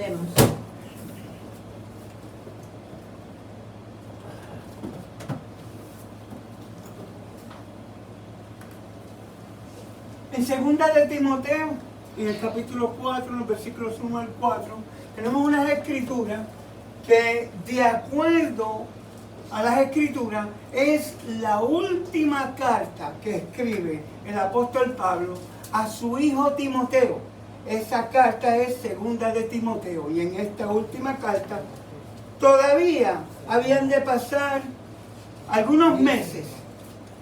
Podemos. En segunda de Timoteo, en el capítulo 4, en los versículos 1 al 4, tenemos unas escrituras que, de acuerdo a las escrituras, es la última carta que escribe el apóstol Pablo a su hijo Timoteo. Esa carta es segunda de Timoteo, y en esta última carta todavía habían de pasar algunos meses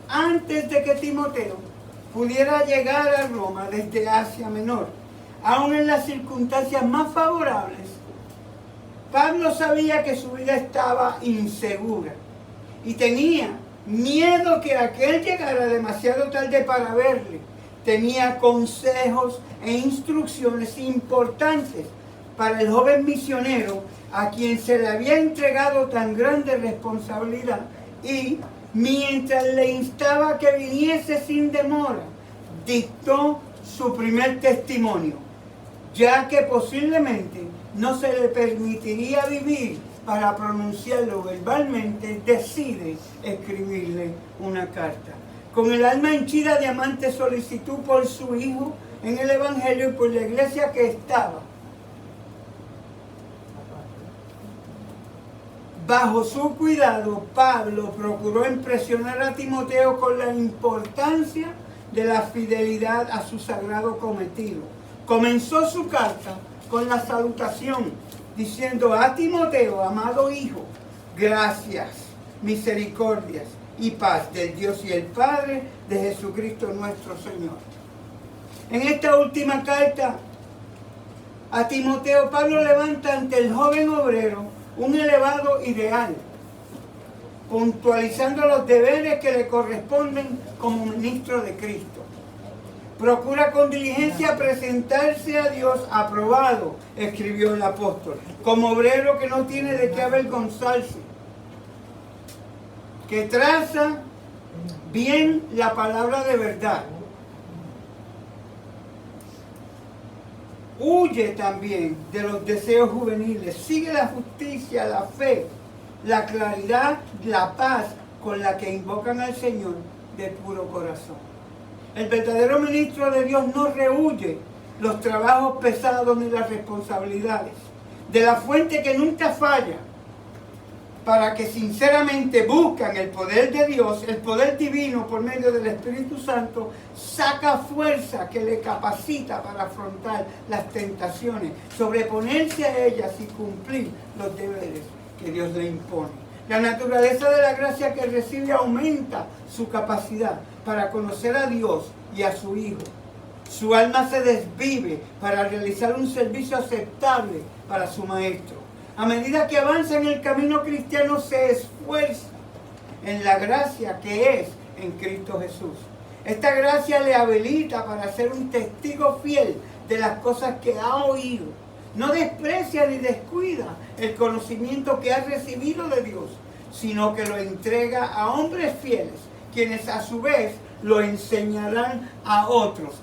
antes de que Timoteo pudiera llegar a Roma desde Asia Menor. Aún en las circunstancias más favorables, Pablo sabía que su vida estaba insegura y tenía miedo que aquel llegara demasiado tarde para verle. Tenía consejos e instrucciones importantes para el joven misionero a quien se le había entregado tan grande responsabilidad, y mientras le instaba que viniese sin demora, dictó su primer testimonio, ya que posiblemente no se le permitiría vivir para pronunciarlo verbalmente. Decide escribirle una carta. Con el alma henchida de amante solicitud por su hijo en el Evangelio y por la iglesia que estaba bajo su cuidado, Pablo procuró impresionar a Timoteo con la importancia de la fidelidad a su sagrado cometido. Comenzó su carta con la salutación, diciendo: a Timoteo, amado hijo, gracias, misericordias y paz del Dios y el Padre de Jesucristo nuestro Señor. En esta última carta a Timoteo, Pablo levanta ante el joven obrero un elevado ideal, puntualizando los deberes que le corresponden como ministro de Cristo. Procura con diligencia presentarse a Dios aprobado, escribió el apóstol, como obrero que no tiene de qué avergonzarse, que traza bien la palabra de verdad. Huye también de los deseos juveniles, sigue la justicia, la fe, la claridad, la paz con la que invocan al Señor de puro corazón. El verdadero ministro de Dios no rehúye los trabajos pesados ni las responsabilidades. De la fuente que nunca falla, para que sinceramente buscan el poder de Dios, el poder divino por medio del Espíritu Santo, saca fuerza que le capacita para afrontar las tentaciones, sobreponerse a ellas y cumplir los deberes que Dios le impone. La naturaleza de la gracia que recibe aumenta su capacidad para conocer a Dios y a su Hijo. Su alma se desvive para realizar un servicio aceptable para su Maestro. A medida que avanza en el camino cristiano, se esfuerza en la gracia que es en Cristo Jesús. Esta gracia le habilita para ser un testigo fiel de las cosas que ha oído. No desprecia ni descuida el conocimiento que ha recibido de Dios, sino que lo entrega a hombres fieles, quienes a su vez lo enseñarán a otros.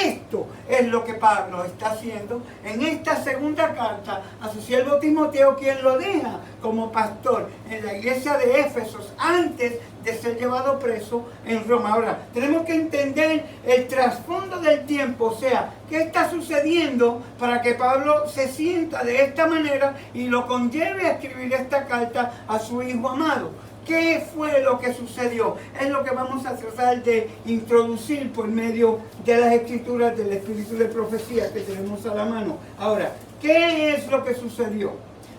Esto es lo que Pablo está haciendo en esta segunda carta a su siervo Timoteo, quien lo deja como pastor en la iglesia de Éfesos antes de ser llevado preso en Roma. Ahora, tenemos que entender el trasfondo del tiempo, o sea, qué está sucediendo para que Pablo se sienta de esta manera y lo conlleve a escribir esta carta a su hijo amado. ¿Qué fue lo que sucedió? Es lo que vamos a tratar de introducir por medio de las escrituras del espíritu de profecía que tenemos a la mano. Ahora, ¿qué es lo que sucedió?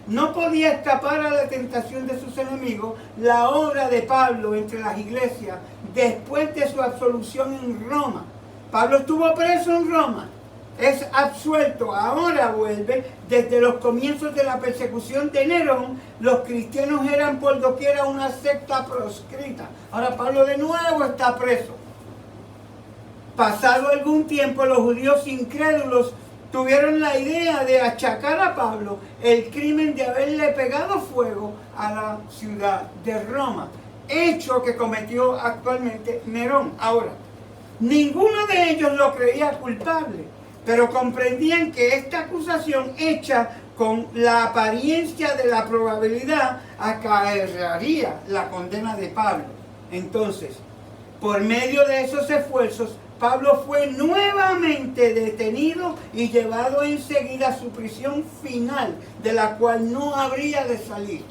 No podía escapar a la tentación de sus enemigos la obra de Pablo entre las iglesias después de su absolución en Roma. Pablo estuvo preso en Roma, es absuelto, ahora vuelve. Desde los comienzos de la persecución de Nerón, los cristianos eran por doquiera una secta proscrita. Ahora Pablo de nuevo está preso. Pasado algún tiempo, los judíos incrédulos tuvieron la idea de achacar a Pablo el crimen de haberle pegado fuego a la ciudad de Roma, hecho que cometió actualmente Nerón. Ahora, ninguno de ellos lo creía culpable, pero comprendían que esta acusación hecha con la apariencia de la probabilidad acarrearía la condena de Pablo. Entonces, por medio de esos esfuerzos, Pablo fue nuevamente detenido y llevado enseguida a su prisión final, de la cual no habría de salir.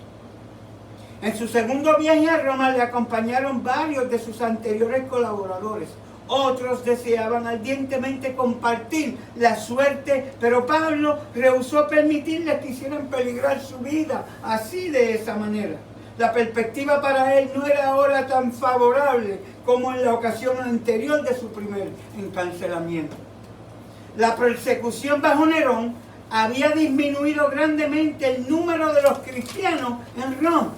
En su segundo viaje a Roma le acompañaron varios de sus anteriores colaboradores. Otros deseaban ardientemente compartir la suerte, pero Pablo rehusó permitirles que hicieran peligrar su vida así, de esa manera. La perspectiva para él no era ahora tan favorable como en la ocasión anterior de su primer encarcelamiento. La persecución bajo Nerón había disminuido grandemente el número de los cristianos en Roma.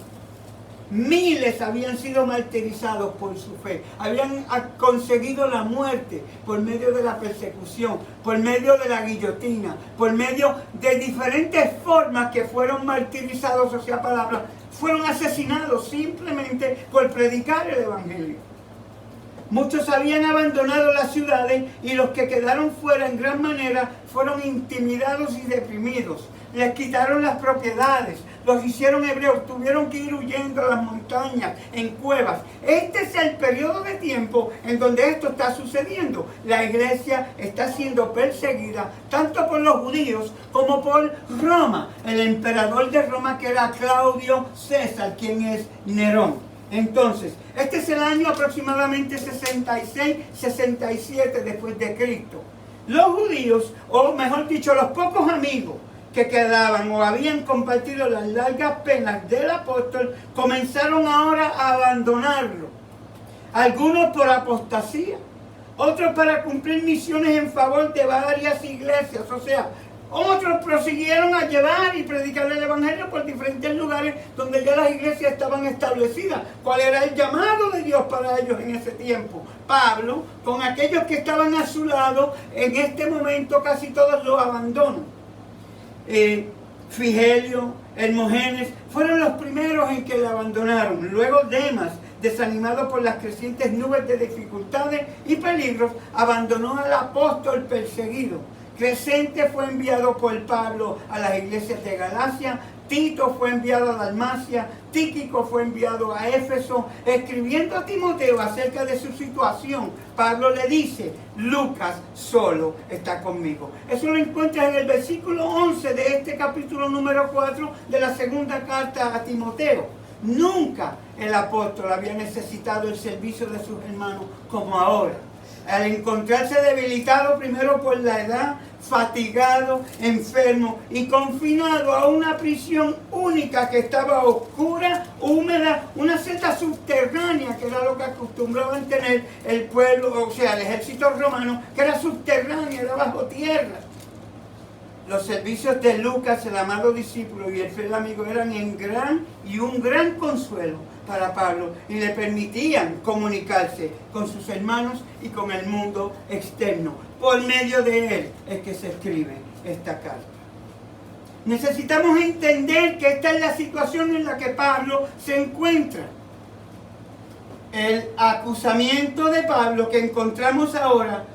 Miles habían sido martirizados por su fe, habían conseguido la muerte por medio de la persecución, por medio de la guillotina, por medio de diferentes formas que fueron martirizados, o sea, palabras, fueron asesinados simplemente por predicar el evangelio. Muchos habían abandonado las ciudades y los que quedaron fuera en gran manera fueron intimidados y deprimidos. Les quitaron las propiedades, los hicieron hebreos, tuvieron que ir huyendo a las montañas, en cuevas. Este es el periodo de tiempo en donde esto está sucediendo. La iglesia está siendo perseguida tanto por los judíos como por Roma, el emperador de Roma, que era Claudio César, quien es Nerón. Entonces, este es el año aproximadamente 66-67 después de Cristo. Los judíos, o mejor dicho, los pocos amigos que quedaban o habían compartido las largas penas del apóstol, comenzaron ahora a abandonarlo. Algunos por apostasía, otros para cumplir misiones en favor de varias iglesias, o sea, otros prosiguieron a llevar y predicar el evangelio por diferentes lugares donde ya las iglesias estaban establecidas. ¿Cuál era el llamado de Dios para ellos en ese tiempo? Pablo, con aquellos que estaban a su lado, en este momento casi todos lo abandonan. Figelio, Hermógenes, fueron los primeros en que la abandonaron. Luego Demas, desanimado por las crecientes nubes de dificultades y peligros, abandonó al apóstol perseguido. Crescente fue enviado por Pablo a las iglesias de Galacia, Tito fue enviado a Dalmacia, Tíquico fue enviado a Éfeso. Escribiendo a Timoteo acerca de su situación, Pablo le dice: Lucas solo está conmigo. Eso lo encuentras en el versículo 11 de este capítulo número 4 de la segunda carta a Timoteo. Nunca el apóstol había necesitado el servicio de sus hermanos como ahora. Al encontrarse debilitado primero por la edad, fatigado, enfermo y confinado a una prisión única que estaba oscura, húmeda, una celda subterránea, que era lo que acostumbraban tener el pueblo, o sea, el ejército romano, que era subterránea, era bajo tierra. Los servicios de Lucas, el amado discípulo, y el fiel amigo eran un gran consuelo para Pablo, y le permitían comunicarse con sus hermanos y con el mundo externo. Por medio de él es que se escribe esta carta. Necesitamos entender que esta es la situación en la que Pablo se encuentra. El acusamiento de Pablo que encontramos ahora,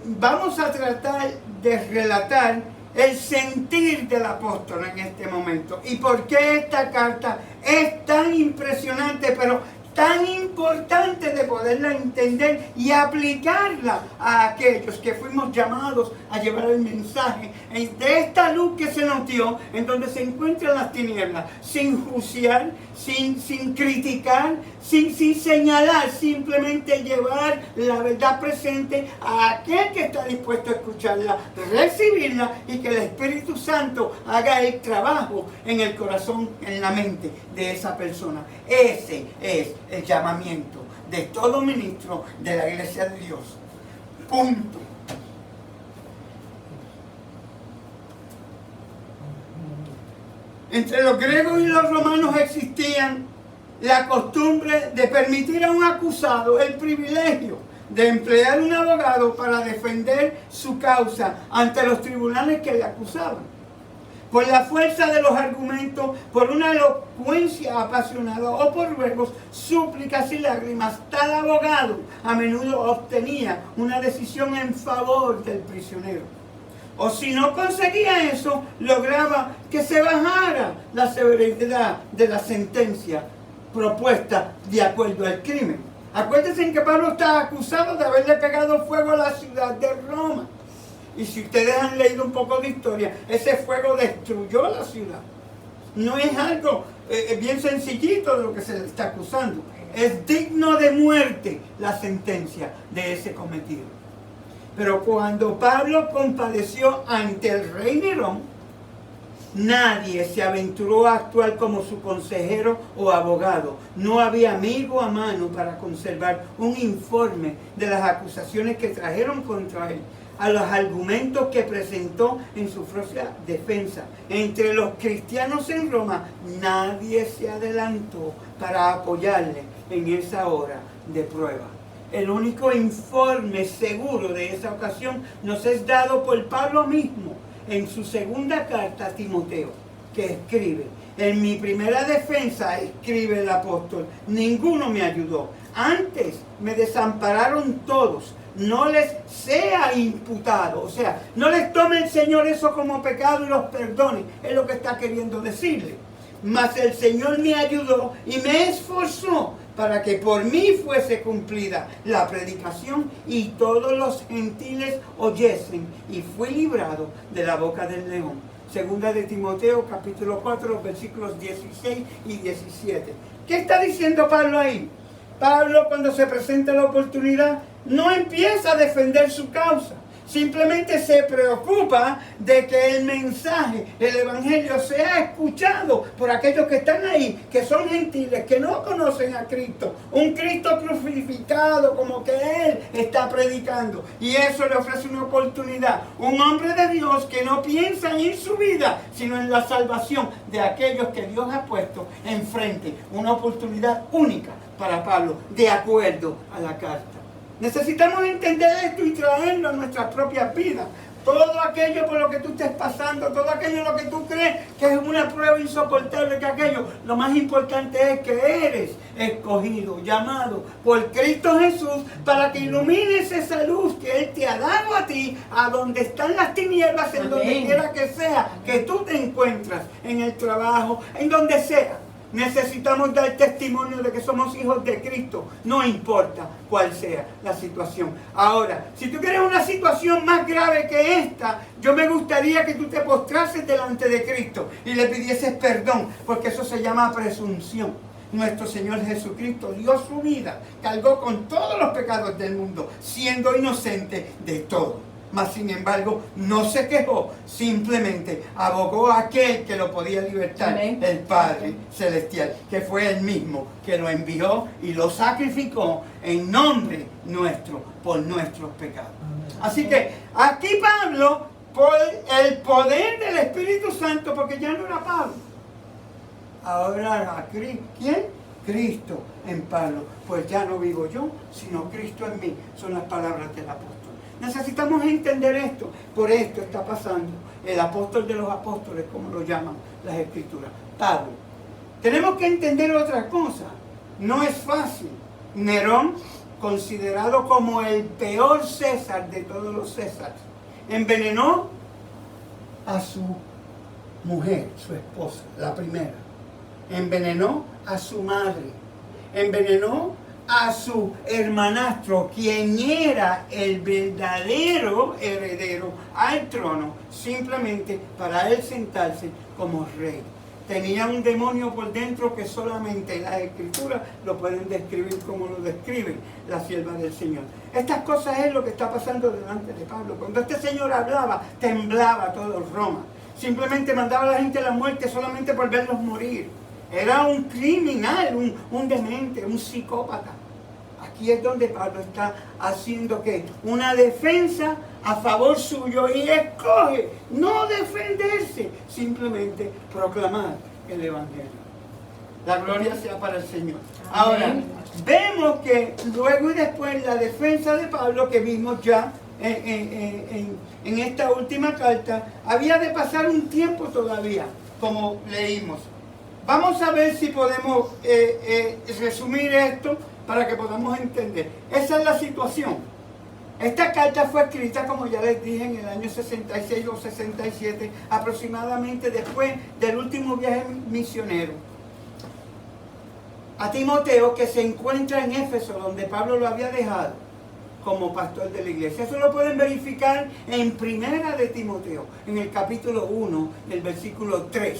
vamos a tratar de relatar el sentir del apóstol en este momento. ¿Y por qué esta carta es tan impresionante, pero tan importante de poderla entender y aplicarla a aquellos que fuimos llamados a llevar el mensaje de esta luz que se nos dio, en donde se encuentran las tinieblas, sin juiciar, sin criticar, sin señalar, simplemente llevar la verdad presente a aquel que está dispuesto a escucharla, recibirla, y que el Espíritu Santo haga el trabajo en el corazón, en la mente de esa persona. Ese es el llamamiento de todo ministro de la Iglesia de Dios. Punto. Entre los griegos y los romanos existían la costumbre de permitir a un acusado el privilegio de emplear un abogado para defender su causa ante los tribunales que le acusaban. Por la fuerza de los argumentos, por una elocuencia apasionada o por ruegos, súplicas y lágrimas, tal abogado a menudo obtenía una decisión en favor del prisionero. O si no conseguía eso, lograba que se bajara la severidad de la sentencia propuesta de acuerdo al crimen. Acuérdense en que Pablo está acusado de haberle pegado fuego a la ciudad de Roma. Y si ustedes han leído un poco de historia, ese fuego destruyó la ciudad. No es algo bien sencillito de lo que se le está acusando. Es digno de muerte la sentencia de ese cometido. Pero cuando Pablo compadeció ante el rey Nerón, nadie se aventuró a actuar como su consejero o abogado. No había amigo a mano para conservar un informe de las acusaciones que trajeron contra él, a los argumentos que presentó en su propia defensa. Entre los cristianos en Roma, nadie se adelantó para apoyarle en esa hora de prueba. El único informe seguro de esa ocasión nos es dado por Pablo mismo en su segunda carta a Timoteo, que escribe: en mi primera defensa, escribe el apóstol, ninguno me ayudó. Antes me desampararon todos. No les sea imputado. O sea, no les tome el Señor eso como pecado y los perdone. Es lo que está queriendo decirle. Mas el Señor me ayudó y me esforzó para que por mí fuese cumplida la predicación y todos los gentiles oyesen, y fui librado de la boca del león. Segunda de Timoteo, capítulo 4, versículos 16 y 17. ¿Qué está diciendo Pablo ahí? Pablo, cuando se presenta la oportunidad, no empieza a defender su causa. Simplemente se preocupa de que el mensaje, el evangelio, sea escuchado por aquellos que están ahí, que son gentiles, que no conocen a Cristo. Un Cristo crucificado como que Él está predicando. Y eso le ofrece una oportunidad. Un hombre de Dios que no piensa en su vida, sino en la salvación de aquellos que Dios ha puesto enfrente. Una oportunidad única para Pablo, de acuerdo a la carta. Necesitamos entender esto y traerlo a nuestras propias vidas. Todo aquello por lo que tú estés pasando, todo aquello lo que tú crees que es una prueba insoportable, que aquello, lo más importante es que eres escogido, llamado por Cristo Jesús para que ilumines esa luz que Él te ha dado a ti, a donde están las tinieblas, en donde quiera que sea, que tú te encuentras, en el trabajo, en donde sea. Necesitamos dar testimonio de que somos hijos de Cristo, no importa cuál sea la situación. Ahora, si tú quieres una situación más grave que esta, yo me gustaría que tú te postrases delante de Cristo y le pidieses perdón, porque eso se llama presunción. Nuestro Señor Jesucristo dio su vida, cargó con todos los pecados del mundo, siendo inocente de todo. Mas sin embargo, no se quejó, simplemente abogó a aquel que lo podía libertar, amén, el Padre Celestial, que fue Él mismo que lo envió y lo sacrificó en nombre nuestro, por nuestros pecados. Amén. Así que aquí Pablo, por el poder del Espíritu Santo, porque ya no era Pablo, ahora era ¿quién? Cristo en Pablo. Pues ya no vivo yo, sino Cristo en mí. Son las palabras del apóstol. Necesitamos entender esto. Por esto está pasando el apóstol de los apóstoles, como lo llaman las Escrituras, Pablo. Tenemos que entender otra cosa. No es fácil. Nerón, considerado como el peor César de todos los Césares, envenenó a su mujer, su esposa, la primera. Envenenó a su madre. Envenenó a su hermanastro, quien era el verdadero heredero al trono, simplemente para él sentarse como rey. Tenía un demonio por dentro que solamente las Escrituras lo pueden describir como lo describe la sierva del Señor. Estas cosas es lo que está pasando delante de Pablo. Cuando este señor hablaba, temblaba todo Roma. Simplemente mandaba a la gente a la muerte solamente por verlos morir. Era un criminal, un demente, un psicópata. Aquí es donde Pablo está haciendo ¿qué? Una defensa a favor suyo, y escoge no defenderse, simplemente proclamar el Evangelio. La gloria sea para el Señor. Ahora, vemos que luego y después la defensa de Pablo, que vimos ya en esta última carta, había de pasar un tiempo todavía, como leímos. Vamos a ver si podemos resumir esto para que podamos entender. Esa es la situación. Esta carta fue escrita, como ya les dije, en el año 66 o 67, aproximadamente después del último viaje misionero a Timoteo, que se encuentra en Éfeso, donde Pablo lo había dejado como pastor de la iglesia. Eso lo pueden verificar en Primera de Timoteo, en el capítulo 1, el versículo 3.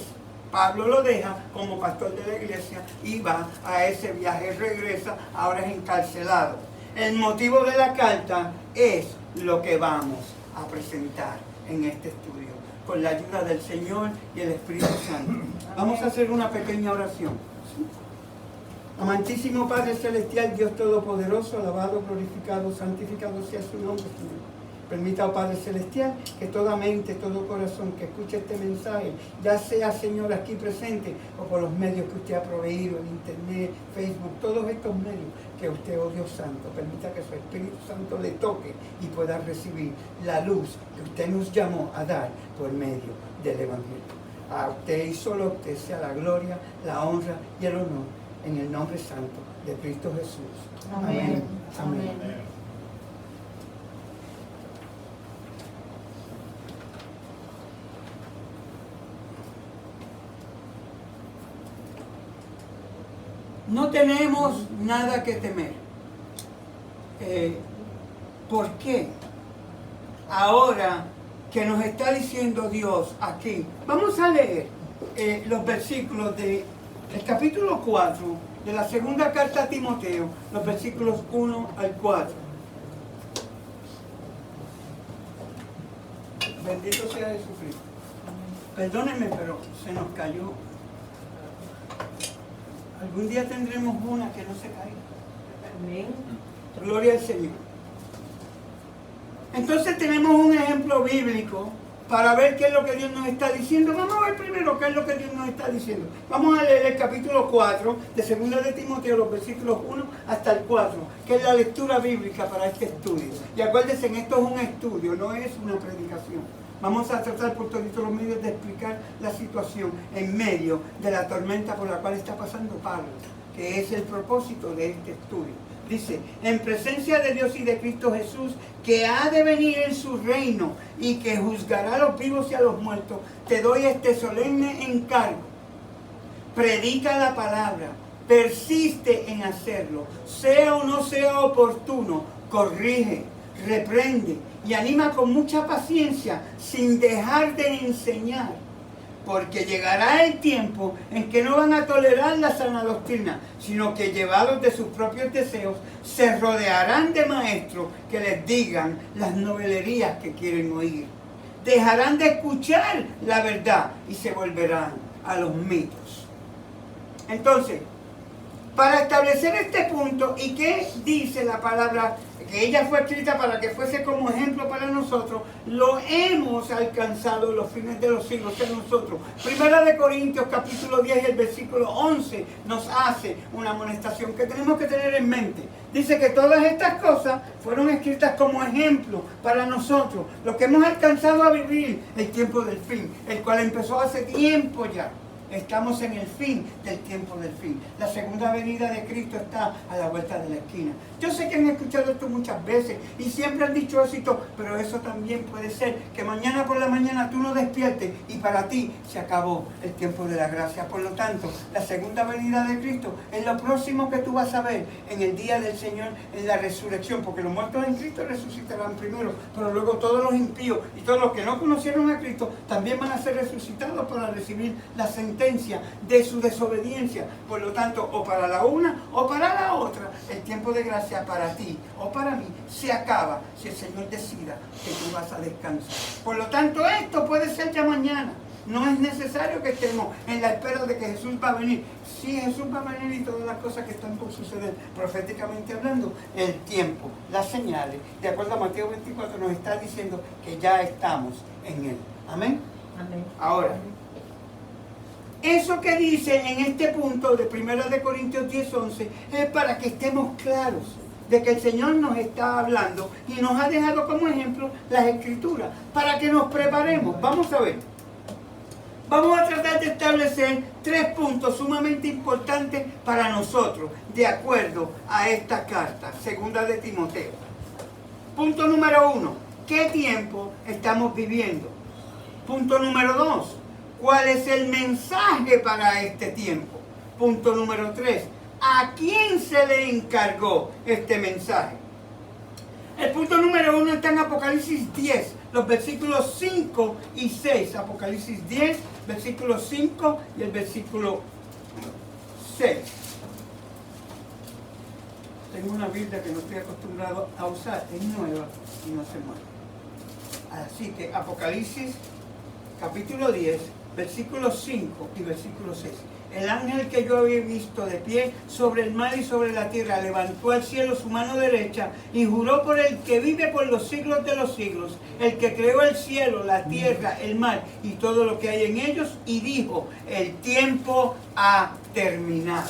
Pablo lo deja como pastor de la iglesia y va a ese viaje, regresa, ahora es encarcelado. El motivo de la carta es lo que vamos a presentar en este estudio, con la ayuda del Señor y el Espíritu Santo. Vamos a hacer una pequeña oración. Amantísimo Padre Celestial, Dios Todopoderoso, alabado, glorificado, santificado sea su nombre, Señor. Permita, oh Padre Celestial, que toda mente, todo corazón que escuche este mensaje, ya sea, Señor, aquí presente o por los medios que usted ha proveído, en internet, Facebook, todos estos medios que usted, oh Dios Santo, permita que su Espíritu Santo le toque y pueda recibir la luz que usted nos llamó a dar por medio del Evangelio. A usted y solo a usted sea la gloria, la honra y el honor en el nombre santo de Cristo Jesús. Amén. Amén. Amén. No tenemos nada que temer. ¿Por qué? Ahora que nos está diciendo Dios aquí, vamos a leer los versículos del capítulo 4 de la segunda carta a Timoteo, los versículos 1 al 4. Bendito sea Jesucristo. Perdónenme, pero se nos cayó. Algún día tendremos una que no se caiga. Amén. Gloria al Señor. Entonces tenemos un ejemplo bíblico para ver qué es lo que Dios nos está diciendo. Vamos a ver primero qué es lo que Dios nos está diciendo. Vamos a leer el capítulo 4 de 2 de Timoteo, los versículos 1 hasta el 4, que es la lectura bíblica para este estudio. Y acuérdense, esto es un estudio, no es una predicación. Vamos a tratar por todos los medios de explicar la situación en medio de la tormenta por la cual está pasando Pablo, que es el propósito de este estudio. Dice, en presencia de Dios y de Cristo Jesús, que ha de venir en su reino y que juzgará a los vivos y a los muertos, te doy este solemne encargo. Predica la palabra, persiste en hacerlo, sea o no sea oportuno, corrige, reprende y anima con mucha paciencia, sin dejar de enseñar. Porque llegará el tiempo en que no van a tolerar la sana doctrina, sino que llevados de sus propios deseos, se rodearán de maestros que les digan las novelerías que quieren oír. Dejarán de escuchar la verdad y se volverán a los mitos. Entonces, para establecer este punto, ¿y qué dice la palabra? Que ella fue escrita para que fuese como ejemplo para nosotros, lo hemos alcanzado los fines de los siglos en nosotros. Primera de Corintios capítulo 10 y el versículo 11 nos hace una amonestación que tenemos que tener en mente. Dice que todas estas cosas fueron escritas como ejemplo para nosotros, los que hemos alcanzado a vivir el tiempo del fin, el cual empezó hace tiempo ya. Estamos en el fin del tiempo del fin. La segunda venida de Cristo está a la vuelta de la esquina. Yo sé que han escuchado esto muchas veces y siempre han dicho eso, pero eso también puede ser que mañana por la mañana tú no despiertes y para ti se acabó el tiempo de la gracia. Por lo tanto, la segunda venida de Cristo es lo próximo que tú vas a ver en el día del Señor, en la resurrección, porque los muertos en Cristo resucitarán primero, pero luego todos los impíos y todos los que no conocieron a Cristo también van a ser resucitados para recibir la sentencia de su desobediencia. Por lo tanto, o para la una o para la otra, el tiempo de gracia para ti o para mí se acaba si el Señor decida que tú vas a descansar. Por lo tanto, esto puede ser ya mañana. No es necesario que estemos en la espera de que Jesús va a venir. Sí, Jesús va a venir y todas las cosas que están por suceder, proféticamente hablando, el tiempo, las señales, de acuerdo a Mateo 24, nos está diciendo que ya estamos en Él. Amén. Amén. Ahora, eso que dice en este punto de 1 de Corintios 10:11 es para que estemos claros de que el Señor nos está hablando y nos ha dejado como ejemplo las Escrituras, para que nos preparemos. Vamos a ver. Vamos a tratar de establecer 3 puntos sumamente importantes para nosotros, de acuerdo a esta carta, segunda de Timoteo. Punto número 1. ¿Qué tiempo estamos viviendo? Punto número 2. ¿Cuál es el mensaje para este tiempo? Punto número 3. ¿A quién se le encargó este mensaje? El punto número 1 está en Apocalipsis 10, los versículos 5 y 6. Apocalipsis 10, versículo 5 y el versículo 6. Tengo una Biblia que no estoy acostumbrado a usar, es nueva y no se mueve. Así que Apocalipsis, capítulo 10, versículo 5 y versículo 6. El ángel que yo había visto de pie sobre el mar y sobre la tierra levantó al cielo su mano derecha y juró por el que vive por los siglos de los siglos, el que creó el cielo, la tierra, el mar y todo lo que hay en ellos, y dijo: el tiempo ha terminado.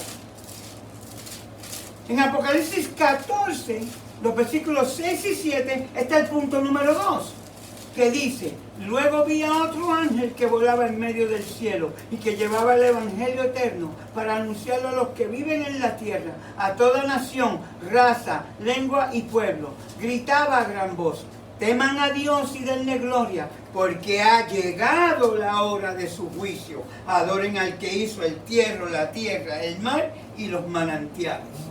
En Apocalipsis 14, los versículos 6 y 7, está el punto número 2, que dice: luego vi a otro ángel que volaba en medio del cielo y que llevaba el evangelio eterno para anunciarlo a los que viven en la tierra, a toda nación, raza, lengua y pueblo. Gritaba a gran voz: teman a Dios y denle gloria, porque ha llegado la hora de su juicio. Adoren al que hizo el cielo, la tierra, el mar y los manantiales.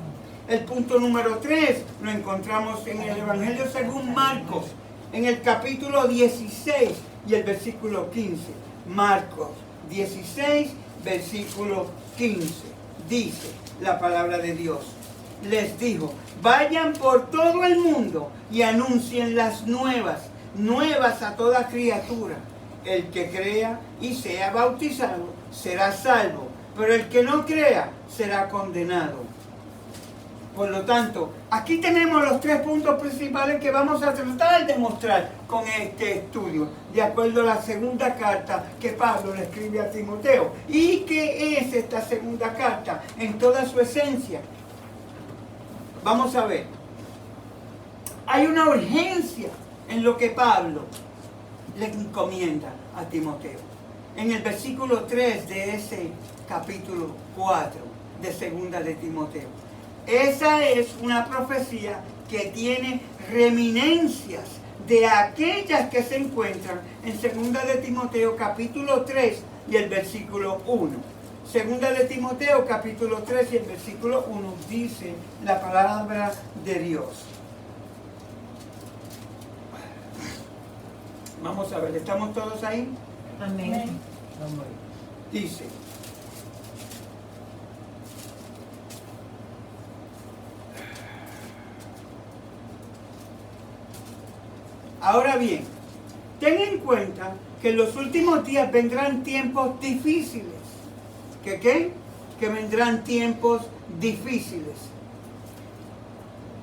El punto número 3 lo encontramos en el Evangelio según Marcos, en el capítulo 16 y el versículo 15. Marcos 16, versículo 15. Dice la palabra de Dios: les dijo: vayan por todo el mundo y anuncien las nuevas a toda criatura. El que crea y sea bautizado será salvo, pero el que no crea será condenado. Por lo tanto, aquí tenemos los 3 puntos principales que vamos a tratar de mostrar con este estudio, de acuerdo a la segunda carta que Pablo le escribe a Timoteo. ¿Y qué es esta segunda carta en toda su esencia? Vamos a ver. Hay una urgencia en lo que Pablo le encomienda a Timoteo. En el versículo 3 de ese capítulo 4 de segunda de Timoteo. Esa es una profecía que tiene reminencias de aquellas que se encuentran en segunda de Timoteo capítulo 3 y el versículo 1. Segunda de Timoteo capítulo 3 y el versículo 1 dice la palabra de Dios. Vamos a ver, ¿estamos todos ahí? Amén. Dice: ahora bien, ten en cuenta que en los últimos días vendrán tiempos difíciles. ¿Que qué? Que vendrán tiempos difíciles.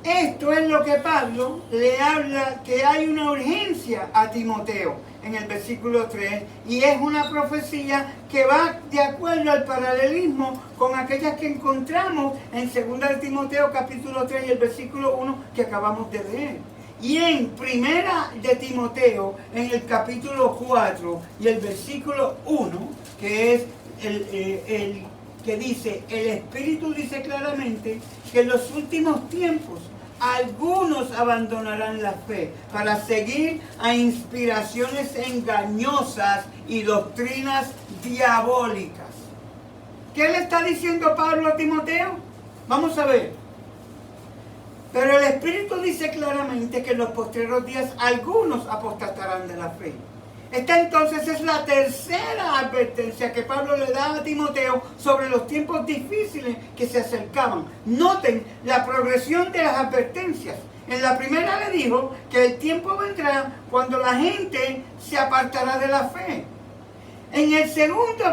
Esto es lo que Pablo le habla, que hay una urgencia a Timoteo en el versículo 3, y es una profecía que va de acuerdo al paralelismo con aquellas que encontramos en 2 de Timoteo capítulo 3 y el versículo 1 que acabamos de leer. Y en Primera de Timoteo, en el capítulo 4 y el versículo 1, que es el que dice: el Espíritu dice claramente que en los últimos tiempos algunos abandonarán la fe para seguir a inspiraciones engañosas y doctrinas diabólicas. ¿Qué le está diciendo Pablo a Timoteo? Vamos a ver. Pero el Espíritu dice claramente que en los postreros días algunos apostatarán de la fe. Esta entonces es la tercera advertencia que Pablo le da a Timoteo sobre los tiempos difíciles que se acercaban. Noten la progresión de las advertencias. En la primera le dijo que el tiempo vendrá cuando la gente se apartará de la fe. En el segundo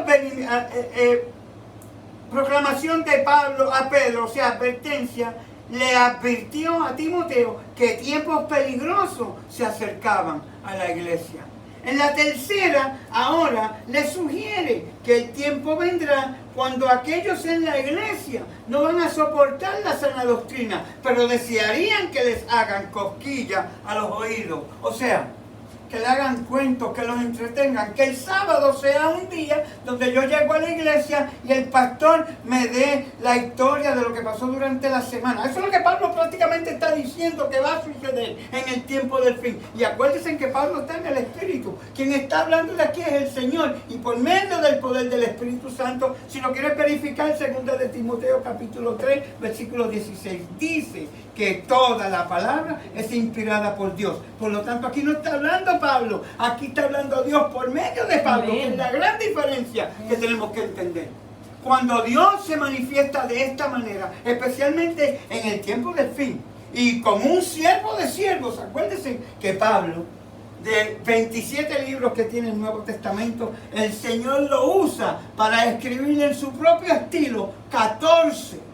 proclamación de Pablo a Pedro, o sea, advertencia, le advirtió a Timoteo que tiempos peligrosos se acercaban a la iglesia. En la tercera, ahora le sugiere que el tiempo vendrá cuando aquellos en la iglesia no van a soportar la sana doctrina, pero desearían que les hagan cosquillas a los oídos. O sea, que le hagan cuentos, que los entretengan, que el sábado sea un día donde yo llego a la iglesia y el pastor me dé la historia de lo que pasó durante la semana. Eso es lo que Pablo prácticamente está diciendo que va a suceder en el tiempo del fin. Y acuérdense que Pablo está en el Espíritu. Quien está hablando de aquí es el Señor, y por medio del poder del Espíritu Santo, si lo quieres verificar, 2 de Timoteo capítulo 3, versículo 16, dice que toda la palabra es inspirada por Dios. Por lo tanto, aquí no está hablando Pablo, aquí está hablando Dios por medio de Pablo, que es la gran diferencia que tenemos que entender. Cuando Dios se manifiesta de esta manera, especialmente en el tiempo del fin, y como un siervo de siervos, acuérdense que Pablo, de 27 libros que tiene el Nuevo Testamento, el Señor lo usa para escribir en su propio estilo 14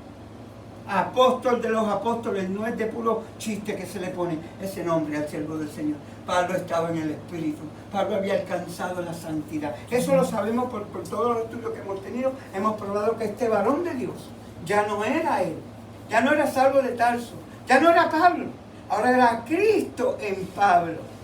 apóstol de los apóstoles. No es de puro chiste que se le pone ese nombre al siervo del Señor. Pablo estaba en el Espíritu, Pablo había alcanzado la santidad. Eso lo sabemos por todos los estudios que hemos tenido. Hemos probado que este varón de Dios ya no era él, ya no era Saulo de Tarso, ya no era Pablo, ahora era Cristo en Pablo.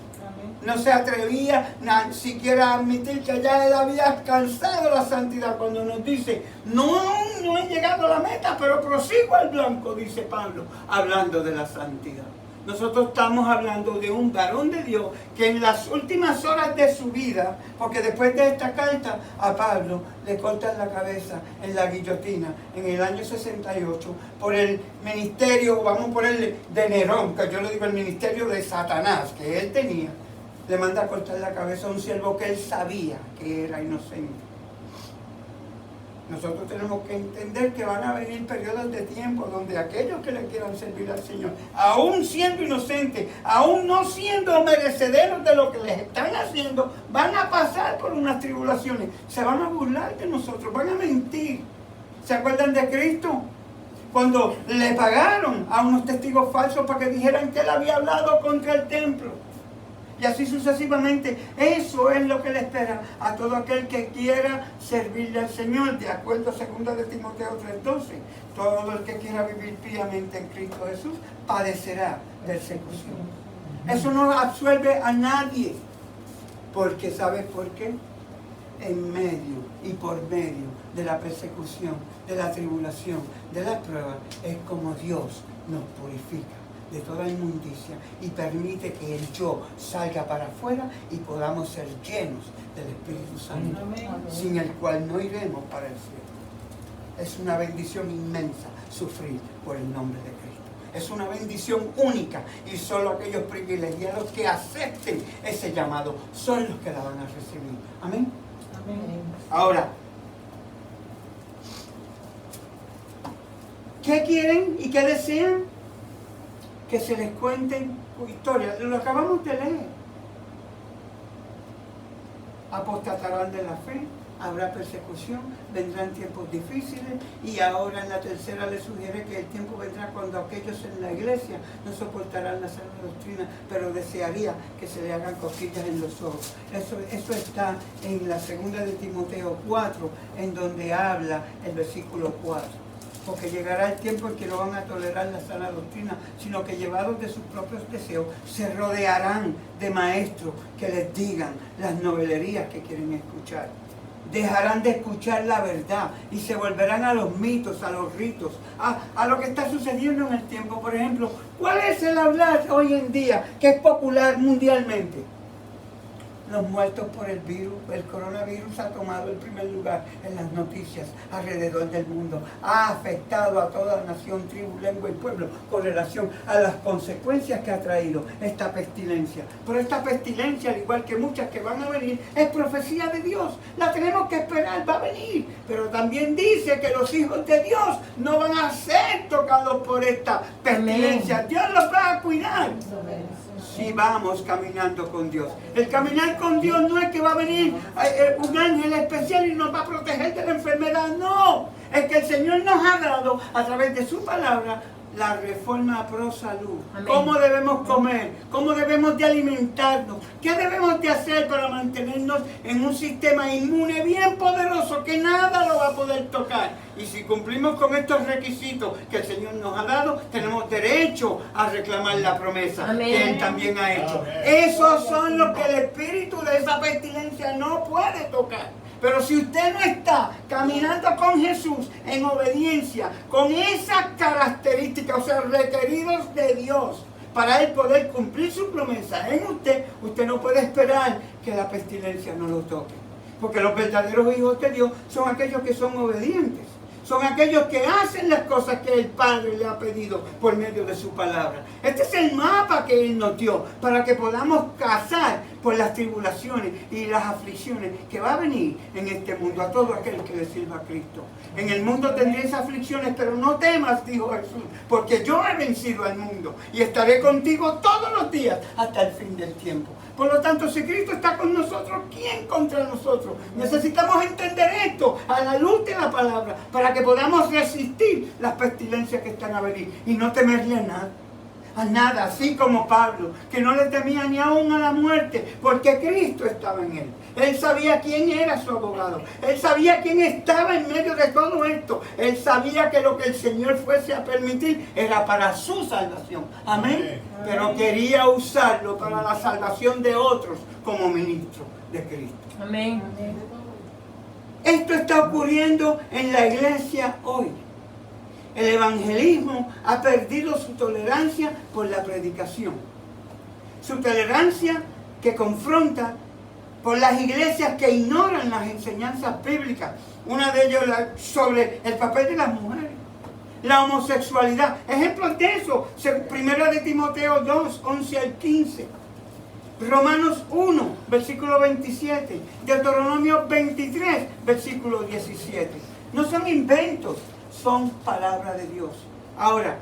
No se atrevía ni siquiera a admitir que ya él había alcanzado la santidad, cuando nos dice, no he llegado a la meta, pero prosigo al blanco, dice Pablo, hablando de la santidad. Nosotros estamos hablando de un varón de Dios que en las últimas horas de su vida, porque después de esta carta a Pablo le cortan la cabeza en la guillotina en el año 68 por el ministerio, vamos a ponerle, de Nerón, que yo le digo el ministerio de Satanás que él tenía. Le manda a cortar la cabeza a un siervo que él sabía que era inocente. Nosotros tenemos que entender que van a venir periodos de tiempo donde aquellos que le quieran servir al Señor, aún siendo inocentes, aún no siendo merecederos de lo que les están haciendo, van a pasar por unas tribulaciones. Se van a burlar de nosotros, van a mentir. ¿Se acuerdan de Cristo? Cuando le pagaron a unos testigos falsos para que dijeran que él había hablado contra el templo. Y así sucesivamente. Eso es lo que le espera a todo aquel que quiera servirle al Señor. De acuerdo a 2 de Timoteo 3:12. Todo el que quiera vivir piamente en Cristo Jesús padecerá persecución. Eso no absuelve a nadie. Porque ¿sabes por qué? En medio y por medio de la persecución, de la tribulación, de la prueba, es como Dios nos purifica de toda inmundicia y permite que el yo salga para afuera y podamos ser llenos del Espíritu Santo, sin el cual no iremos para el cielo. Es una bendición inmensa sufrir por el nombre de Cristo. Es una bendición única y solo aquellos privilegiados que acepten ese llamado son los que la van a recibir. Amén. Amén. Ahora, ¿qué quieren y qué desean? Que se les cuenten historias. Lo acabamos de leer. Apostatarán de la fe, habrá persecución, vendrán tiempos difíciles, y ahora en la tercera le sugiere que el tiempo vendrá cuando aquellos en la iglesia no soportarán la sana doctrina, pero desearía que se le hagan cosquillas en los ojos. Eso está en la 2 de Timoteo 4, en donde habla el versículo 4. Porque llegará el tiempo en que no van a tolerar la sana doctrina, sino que llevados de sus propios deseos, se rodearán de maestros que les digan las novelerías que quieren escuchar. Dejarán de escuchar la verdad y se volverán a los mitos, a los ritos, a lo que está sucediendo en el tiempo. Por ejemplo, ¿cuál es el hablar hoy en día que es popular mundialmente? Los muertos por el virus. El coronavirus ha tomado el primer lugar en las noticias alrededor del mundo. Ha afectado a toda nación, tribu, lengua y pueblo con relación a las consecuencias que ha traído esta pestilencia. Pero esta pestilencia, al igual que muchas que van a venir, es profecía de Dios. La tenemos que esperar, va a venir. Pero también dice que los hijos de Dios no van a ser tocados por esta pestilencia. Amén. Dios los va a cuidar. Si vamos caminando con Dios. El caminar con Dios no es que va a venir un ángel especial y nos va a proteger de la enfermedad. No, es que el Señor nos ha dado a través de su palabra la reforma pro salud. Amén. Cómo debemos comer, cómo debemos de alimentarnos, qué debemos de hacer para mantenernos en un sistema inmune bien poderoso que nada lo va a poder tocar. Y si cumplimos con estos requisitos que el Señor nos ha dado, tenemos derecho a reclamar la promesa Amén. que Él también ha hecho. Amén. Esos son los que el espíritu de esa pestilencia no puede tocar. Pero si usted no está caminando con Jesús en obediencia, con esas características, o sea, requeridos de Dios, para Él poder cumplir su promesa en usted, usted no puede esperar que la pestilencia no lo toque. Porque los verdaderos hijos de Dios son aquellos que son obedientes. Son aquellos que hacen las cosas que el Padre le ha pedido por medio de su palabra. Este es el mapa que Él nos dio para que podamos cazar por las tribulaciones y las aflicciones que va a venir en este mundo a todo aquel que le sirva a Cristo. En el mundo tendréis aflicciones, pero no temas, dijo Jesús, porque yo he vencido al mundo y estaré contigo todos los días hasta el fin del tiempo. Por lo tanto, si Cristo está con nosotros, ¿quién contra nosotros? Necesitamos entender esto a la luz de la palabra para que podamos resistir las pestilencias que están a venir y no temerle a nada, así como Pablo, que no le temía ni aún a la muerte, porque Cristo estaba en él. Él sabía quién era su abogado, él sabía quién estaba en medio de todo esto, él sabía que lo que el Señor fuese a permitir era para su salvación. Amén. Pero quería usarlo para la salvación de otros como ministro de Cristo. Amén. Esto está ocurriendo en la iglesia hoy. El evangelismo ha perdido su tolerancia por la predicación. Su tolerancia que confronta por las iglesias que ignoran las enseñanzas bíblicas. Una de ellas sobre el papel de las mujeres. La homosexualidad. Ejemplos de eso. Primera de Timoteo 2, 11 al 15. Romanos 1, versículo 27. Deuteronomio 23, versículo 17. No son inventos, son palabra de Dios. Ahora,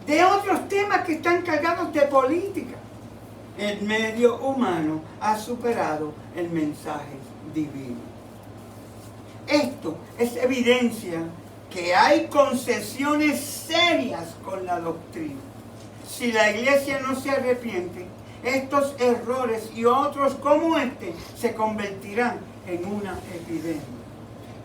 de otros temas que están cargados de política. El medio humano ha superado el mensaje divino. Esto es evidencia que hay concesiones serias con la doctrina. Si la iglesia no se arrepiente, estos errores y otros como este se convertirán en una epidemia.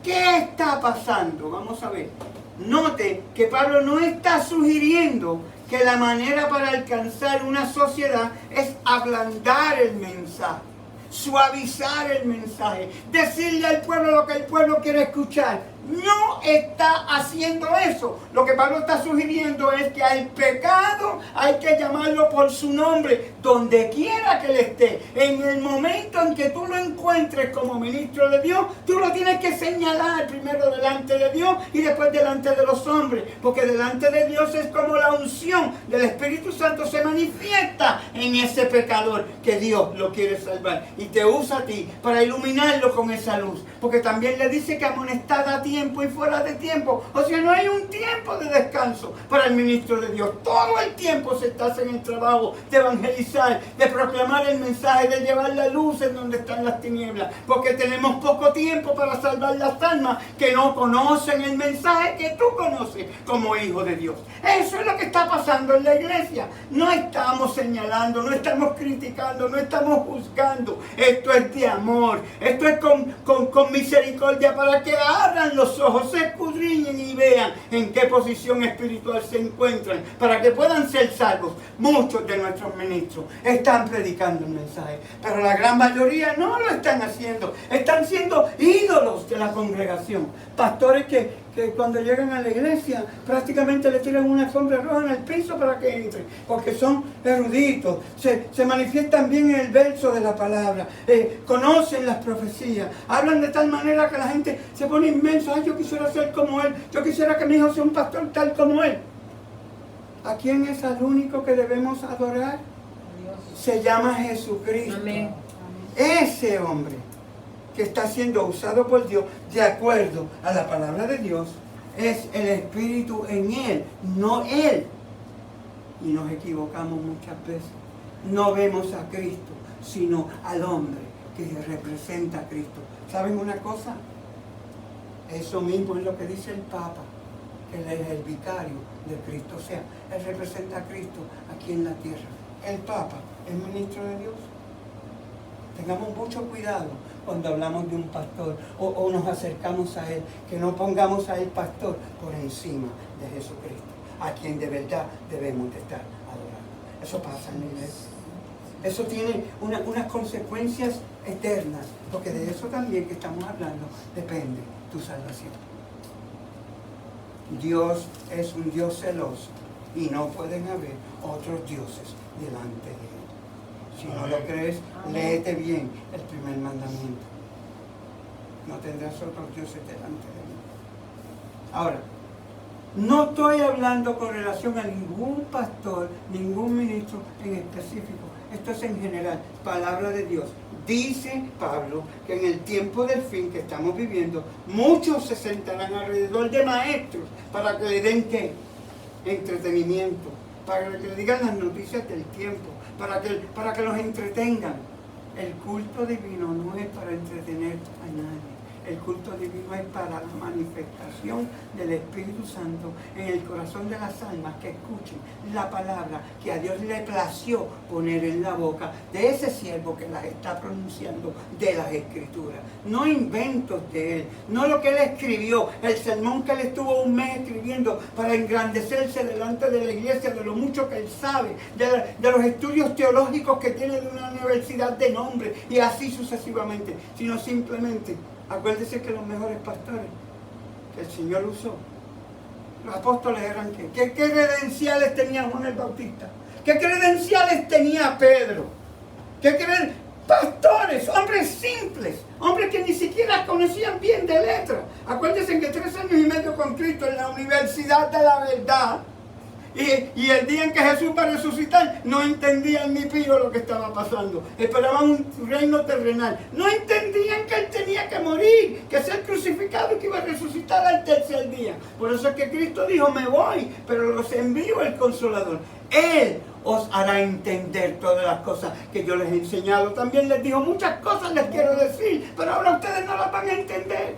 ¿Qué está pasando? Vamos a ver. Note que Pablo no está sugiriendo que la manera para alcanzar una sociedad es ablandar el mensaje, suavizar el mensaje, decirle al pueblo lo que el pueblo quiere escuchar. No está haciendo eso. Lo que Pablo está sugiriendo es que al pecado hay que llamarlo por su nombre, donde quiera que él esté. En el momento en que tú lo encuentres como ministro de Dios, tú lo tienes que señalar primero delante de Dios y después delante de los hombres. Porque delante de Dios es como la unción del Espíritu Santo se manifiesta en ese pecador que Dios lo quiere salvar. Y te usa a ti para iluminarlo con esa luz. Porque también le dice que amonestad a tiempo y fuera de tiempo. O sea, no hay un tiempo de descanso para el ministro de Dios. Todo el tiempo se está en el trabajo de evangelizar, de proclamar el mensaje, de llevar la luz en donde están las tinieblas. Porque tenemos poco tiempo para salvar las almas que no conocen el mensaje que tú conoces como hijo de Dios. Eso es lo que está pasando en la iglesia. No estamos señalando, no estamos criticando, no estamos juzgando. Esto es de amor. Esto es con misericordia para que abran los ojos, se escudriñen y vean en qué posición espiritual se encuentran para que puedan ser salvos. Muchos de nuestros ministros están predicando el mensaje, pero la gran mayoría no lo están haciendo. Están siendo ídolos de la congregación. Pastores que cuando llegan a la iglesia prácticamente le tiran una alfombra roja en el piso para que entren, porque son eruditos, se manifiestan bien en el verso de la palabra, conocen las profecías, hablan de tal manera que la gente se pone inmensa. Ay, yo quisiera ser como él, yo quisiera que mi hijo sea un pastor tal como él. ¿A quién es el único que debemos adorar? Se llama Jesucristo. Amén. Ese hombre que está siendo usado por Dios de acuerdo a la palabra de Dios es el Espíritu en él, no él. Y nos equivocamos muchas veces. No vemos a Cristo, sino al hombre que representa a Cristo. ¿Saben una cosa? Eso mismo es lo que dice el Papa, que Él es el vicario de Cristo. O sea, Él representa a Cristo aquí en la tierra. El Papa es ministro de Dios. Tengamos mucho cuidado cuando hablamos de un pastor o nos acercamos a Él, que no pongamos a Él pastor por encima de Jesucristo, a quien de verdad debemos de estar adorando. Eso pasa en la iglesia. Eso tiene unas consecuencias eternas, porque de eso también que estamos hablando depende tu salvación. Dios es un Dios celoso y no pueden haber otros dioses delante de Él. Si no lo crees, léete bien el primer mandamiento. No tendrás otros dioses delante de mí. Ahora, no estoy hablando con relación a ningún pastor, ningún ministro en específico. Esto es en general, palabra de Dios. Dice Pablo que en el tiempo del fin que estamos viviendo, muchos se sentarán alrededor de maestros para que le den ¿qué? Entretenimiento, para que le digan las noticias del tiempo, para que los entretengan. El culto divino no es para entretener a nadie. El culto divino es para la manifestación del Espíritu Santo en el corazón de las almas que escuchen la palabra que a Dios le plació poner en la boca de ese siervo que las está pronunciando de las Escrituras. No inventos de él, no lo que él escribió, el sermón que él estuvo un mes escribiendo para engrandecerse delante de la iglesia, de lo mucho que él sabe, de los estudios teológicos que tiene de una universidad de nombre y así sucesivamente, sino simplemente. Acuérdense que los mejores pastores que el Señor usó, los apóstoles eran ¿qué credenciales tenía Juan el Bautista? ¿Qué credenciales tenía Pedro? Pastores, hombres simples, hombres que ni siquiera conocían bien de letras. Acuérdense que 3 años y medio con Cristo en la Universidad de la Verdad, y el día en que Jesús va a resucitar, no entendían ni pío lo que estaba pasando. Esperaban un reino terrenal. No entendían que Él tenía que morir, que ser crucificado y que iba a resucitar al tercer día. Por eso es que Cristo dijo, me voy, pero los envío el Consolador. Él os hará entender todas las cosas que yo les he enseñado. También les dijo, muchas cosas les quiero decir, pero ahora ustedes no las van a entender.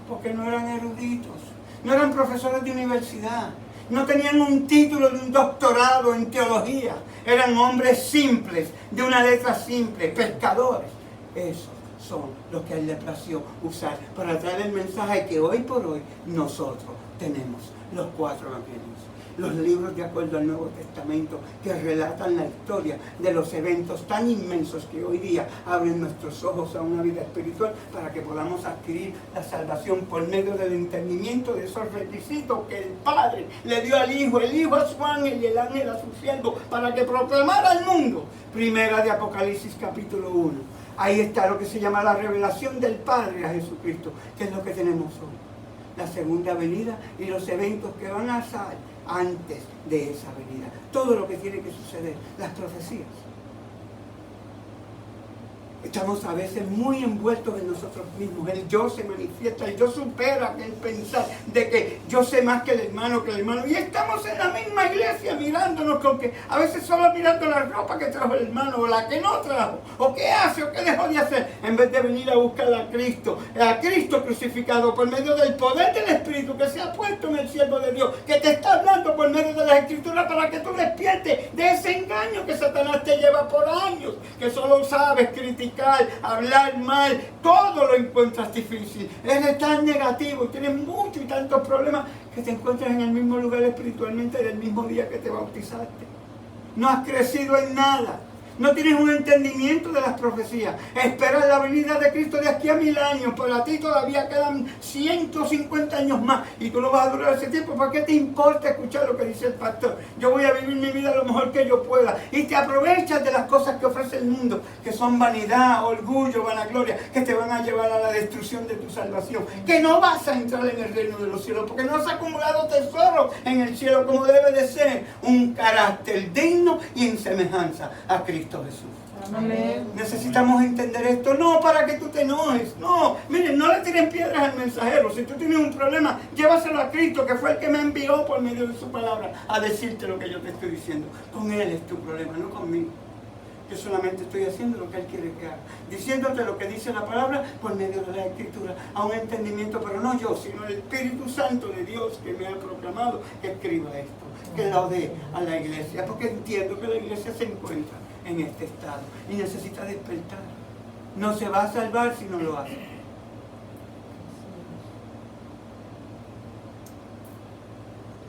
Porque no eran eruditos, no eran profesores de universidad. No tenían un título de un doctorado en teología. Eran hombres simples, de una letra simple, pescadores. Esos son los que a Él le plació usar para traer el mensaje que hoy por hoy nosotros tenemos. Los 4 evangelios. Los libros de acuerdo al Nuevo Testamento que relatan la historia de los eventos tan inmensos que hoy día abren nuestros ojos a una vida espiritual para que podamos adquirir la salvación por medio del entendimiento de esos requisitos que el Padre le dio al Hijo, el Hijo a su ángel y el ángel a su siervo para que proclamara al mundo. Primera de Apocalipsis capítulo 1. Ahí está lo que se llama la revelación del Padre a Jesucristo, que es lo que tenemos hoy. La segunda venida y los eventos que van a ser antes de esa venida. Todo lo que tiene que suceder, las profecías. Estamos a veces muy envueltos en nosotros mismos. El yo se manifiesta, el yo supera el pensar de que yo sé más que el hermano. Y estamos en la misma iglesia mirándonos con que a veces solo mirando la ropa que trajo el hermano o la que no trajo, o qué hace o qué dejó de hacer, en vez de venir a buscar a Cristo crucificado por medio del poder del Espíritu que se ha puesto en el siervo de Dios, que te está hablando por medio de las Escrituras para que tú despiertes de ese engaño que Satanás te lleva por años, que solo sabes criticar, hablar mal, todo lo encuentras difícil. Eres tan negativo y tienes mucho y tantos problemas que te encuentras en el mismo lugar espiritualmente del mismo día que te bautizaste. No has crecido en nada. No tienes un entendimiento de las profecías. Esperas la venida de Cristo de aquí a 1000 años. Para ti todavía quedan 150 años más. Y tú no vas a durar ese tiempo. ¿Para qué te importa escuchar lo que dice el pastor? Yo voy a vivir mi vida lo mejor que yo pueda. Y te aprovechas de las cosas que ofrece el mundo. Que son vanidad, orgullo, vanagloria. Que te van a llevar a la destrucción de tu salvación. Que no vas a entrar en el reino de los cielos. Porque no has acumulado tesoro en el cielo como debe de ser. Un carácter digno y en semejanza a Cristo Jesús. Amén. Necesitamos entender esto, no para que tú te enojes, no, miren, no le tiren piedras al mensajero. Si tú tienes un problema, llévaselo a Cristo, que fue el que me envió por medio de su palabra a decirte lo que yo te estoy diciendo. Con Él es tu problema, no conmigo. Yo solamente estoy haciendo lo que Él quiere que haga, diciéndote lo que dice la palabra por medio de la Escritura, a un entendimiento, pero no yo, sino el Espíritu Santo de Dios que me ha proclamado que escriba esto, que lo dé a la iglesia, porque entiendo que la iglesia se encuentra en este estado y necesita despertar. No se va a salvar si no lo hace.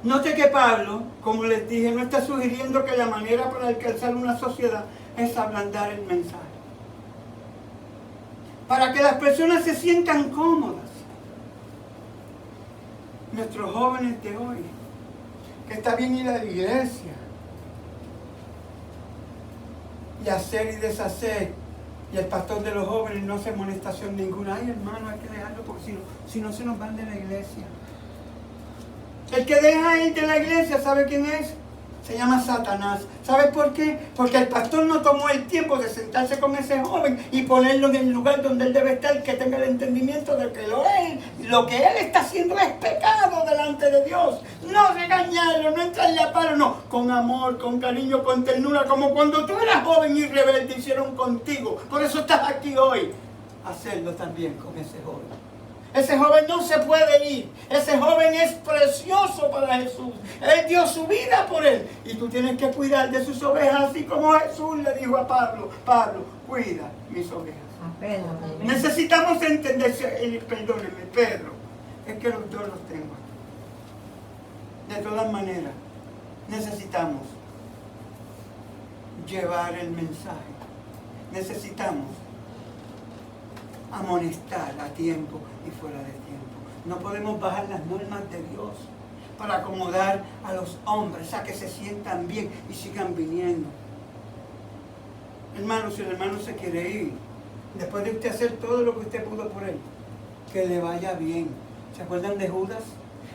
Note que Pablo, como les dije, no está sugiriendo que la manera para alcanzar una sociedad es ablandar el mensaje. Para que las personas se sientan cómodas. Nuestros jóvenes de hoy, que está bien ir a la iglesia y hacer y deshacer, y el pastor de los jóvenes no hace amonestación ninguna. Ay, hermano, hay que dejarlo porque si no se nos van de la iglesia. El que deja ir de la iglesia, ¿sabe quién es? Se llama Satanás. ¿Sabe por qué? Porque el pastor no tomó el tiempo de sentarse con ese joven y ponerlo en el lugar donde él debe estar, que tenga el entendimiento de que lo que él está haciendo es pecado delante de Dios. No regañarlo, no entrarle a palo, no. Con amor, con cariño, con ternura, como cuando tú eras joven y rebelde hicieron contigo. Por eso estás aquí hoy. Hacerlo también con ese joven. Ese joven no se puede ir. Ese joven es precioso para Jesús. Él dio su vida por él. Y tú tienes que cuidar de sus ovejas, así como Jesús le dijo a Pablo: Pablo, cuida mis ovejas. Necesitamos entender, perdónenme, Pedro, es que los dos los tengo. De todas maneras, necesitamos llevar el mensaje. Necesitamos amonestar a tiempo y fuera de tiempo. No podemos bajar las normas de Dios para acomodar a los hombres a que se sientan bien y sigan viniendo. Hermano, si el hermano se quiere ir, después de usted hacer todo lo que usted pudo por él, que le vaya bien. ¿Se acuerdan de Judas?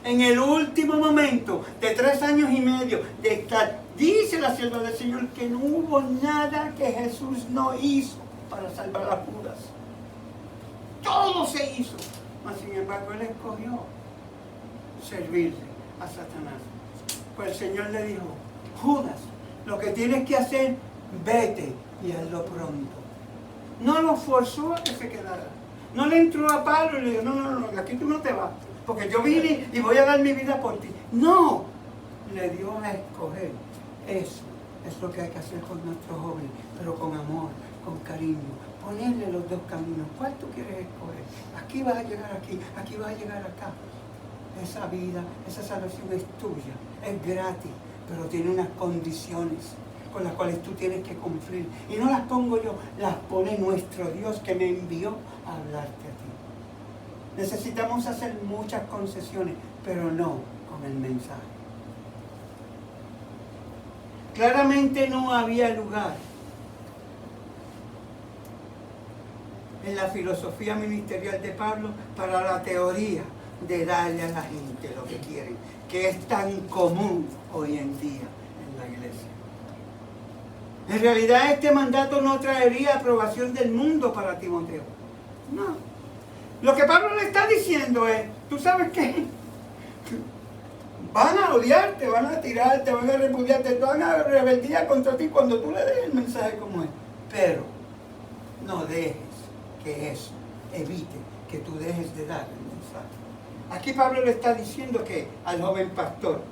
En el último momento de 3 años y medio de estar, dice la sierva del Señor que no hubo nada que Jesús no hizo para salvar a Judas. Todo se hizo, mas sin embargo él escogió servirle a Satanás. Pues el Señor le dijo: Judas, lo que tienes que hacer, vete y hazlo pronto. No lo forzó a que se quedara. No le entró a Pablo y le dijo: no, aquí tú no te vas, porque yo vine y voy a dar mi vida por ti. No, le dio a escoger. Eso es lo que hay que hacer con nuestros jóvenes, pero con amor, con cariño. Ponerle los dos caminos. ¿Cuál tú quieres escoger? Aquí vas a llegar aquí vas a llegar acá. Esa vida, esa salvación es tuya, es gratis, pero tiene unas condiciones con las cuales tú tienes que cumplir. Y no las pongo yo, las pone nuestro Dios que me envió a hablarte a ti. Necesitamos hacer muchas concesiones, pero no con el mensaje. Claramente no había lugar en la filosofía ministerial de Pablo para la teoría de darle a la gente lo que quieren, que es tan común hoy en día en la iglesia. En realidad este mandato no traería aprobación del mundo para Timoteo. No. Lo que Pablo le está diciendo es: ¿tú sabes qué? Van a odiarte, van a tirarte, van a repudiarte, van a rebeldía contra ti cuando tú le des el mensaje como es. Pero no dejes que eso evite que tú dejes de dar el mensaje. Aquí Pablo le está diciendo que al joven pastor,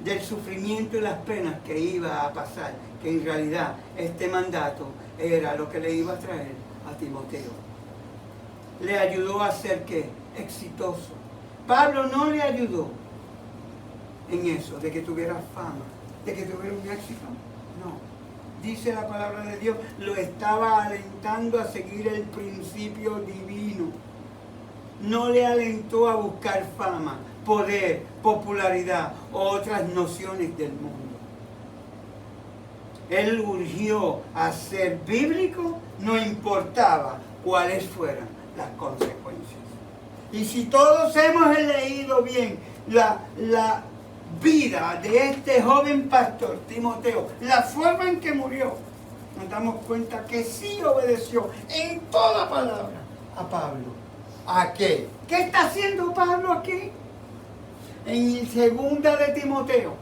del sufrimiento y las penas que iba a pasar, que en realidad este mandato era lo que le iba a traer a Timoteo. Le ayudó a ser ¿qué? Exitoso. Pablo no le ayudó en eso, de que tuviera fama, de que tuviera un éxito. No. Dice la palabra de Dios, lo estaba alentando a seguir el principio divino. No le alentó a buscar fama, poder, popularidad o otras nociones del mundo. Él urgió a ser bíblico, no importaba cuáles fueran las consecuencias. Y si todos hemos leído bien la vida de este joven pastor Timoteo, la forma en que murió, nos damos cuenta que sí obedeció en toda palabra a Pablo. ¿A qué? ¿Qué está haciendo Pablo aquí? En 2 de Timoteo,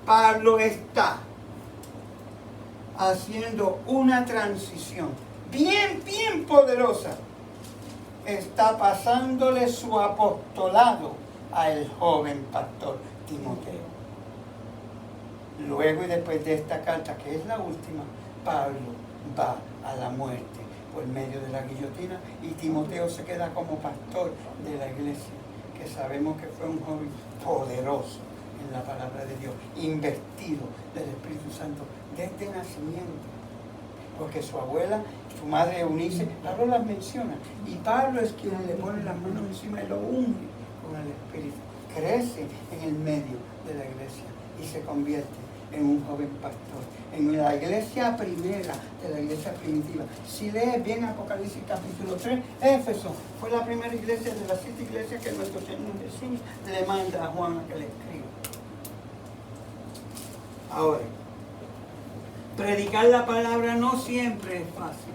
Pablo está haciendo una transición bien poderosa. Está pasándole su apostolado al joven pastor Timoteo. Luego y después de esta carta, que es la última, Pablo va a la muerte por medio de la guillotina y Timoteo se queda como pastor de la iglesia, que sabemos que fue un joven poderoso en la palabra de Dios, investido del Espíritu Santo desde nacimiento, porque su abuela, su madre Eunice, Pablo las menciona, y Pablo es quien le pone las manos encima y lo unge con el Espíritu. Crece en el medio de la iglesia y se convierte en un joven pastor, en la iglesia primera, de la iglesia primitiva. Si lees bien Apocalipsis capítulo 3, Éfeso fue la primera iglesia de las 7 iglesias que nuestro Señor Jesús le manda a Juan a que le escriba. Ahora, predicar la palabra no siempre es fácil.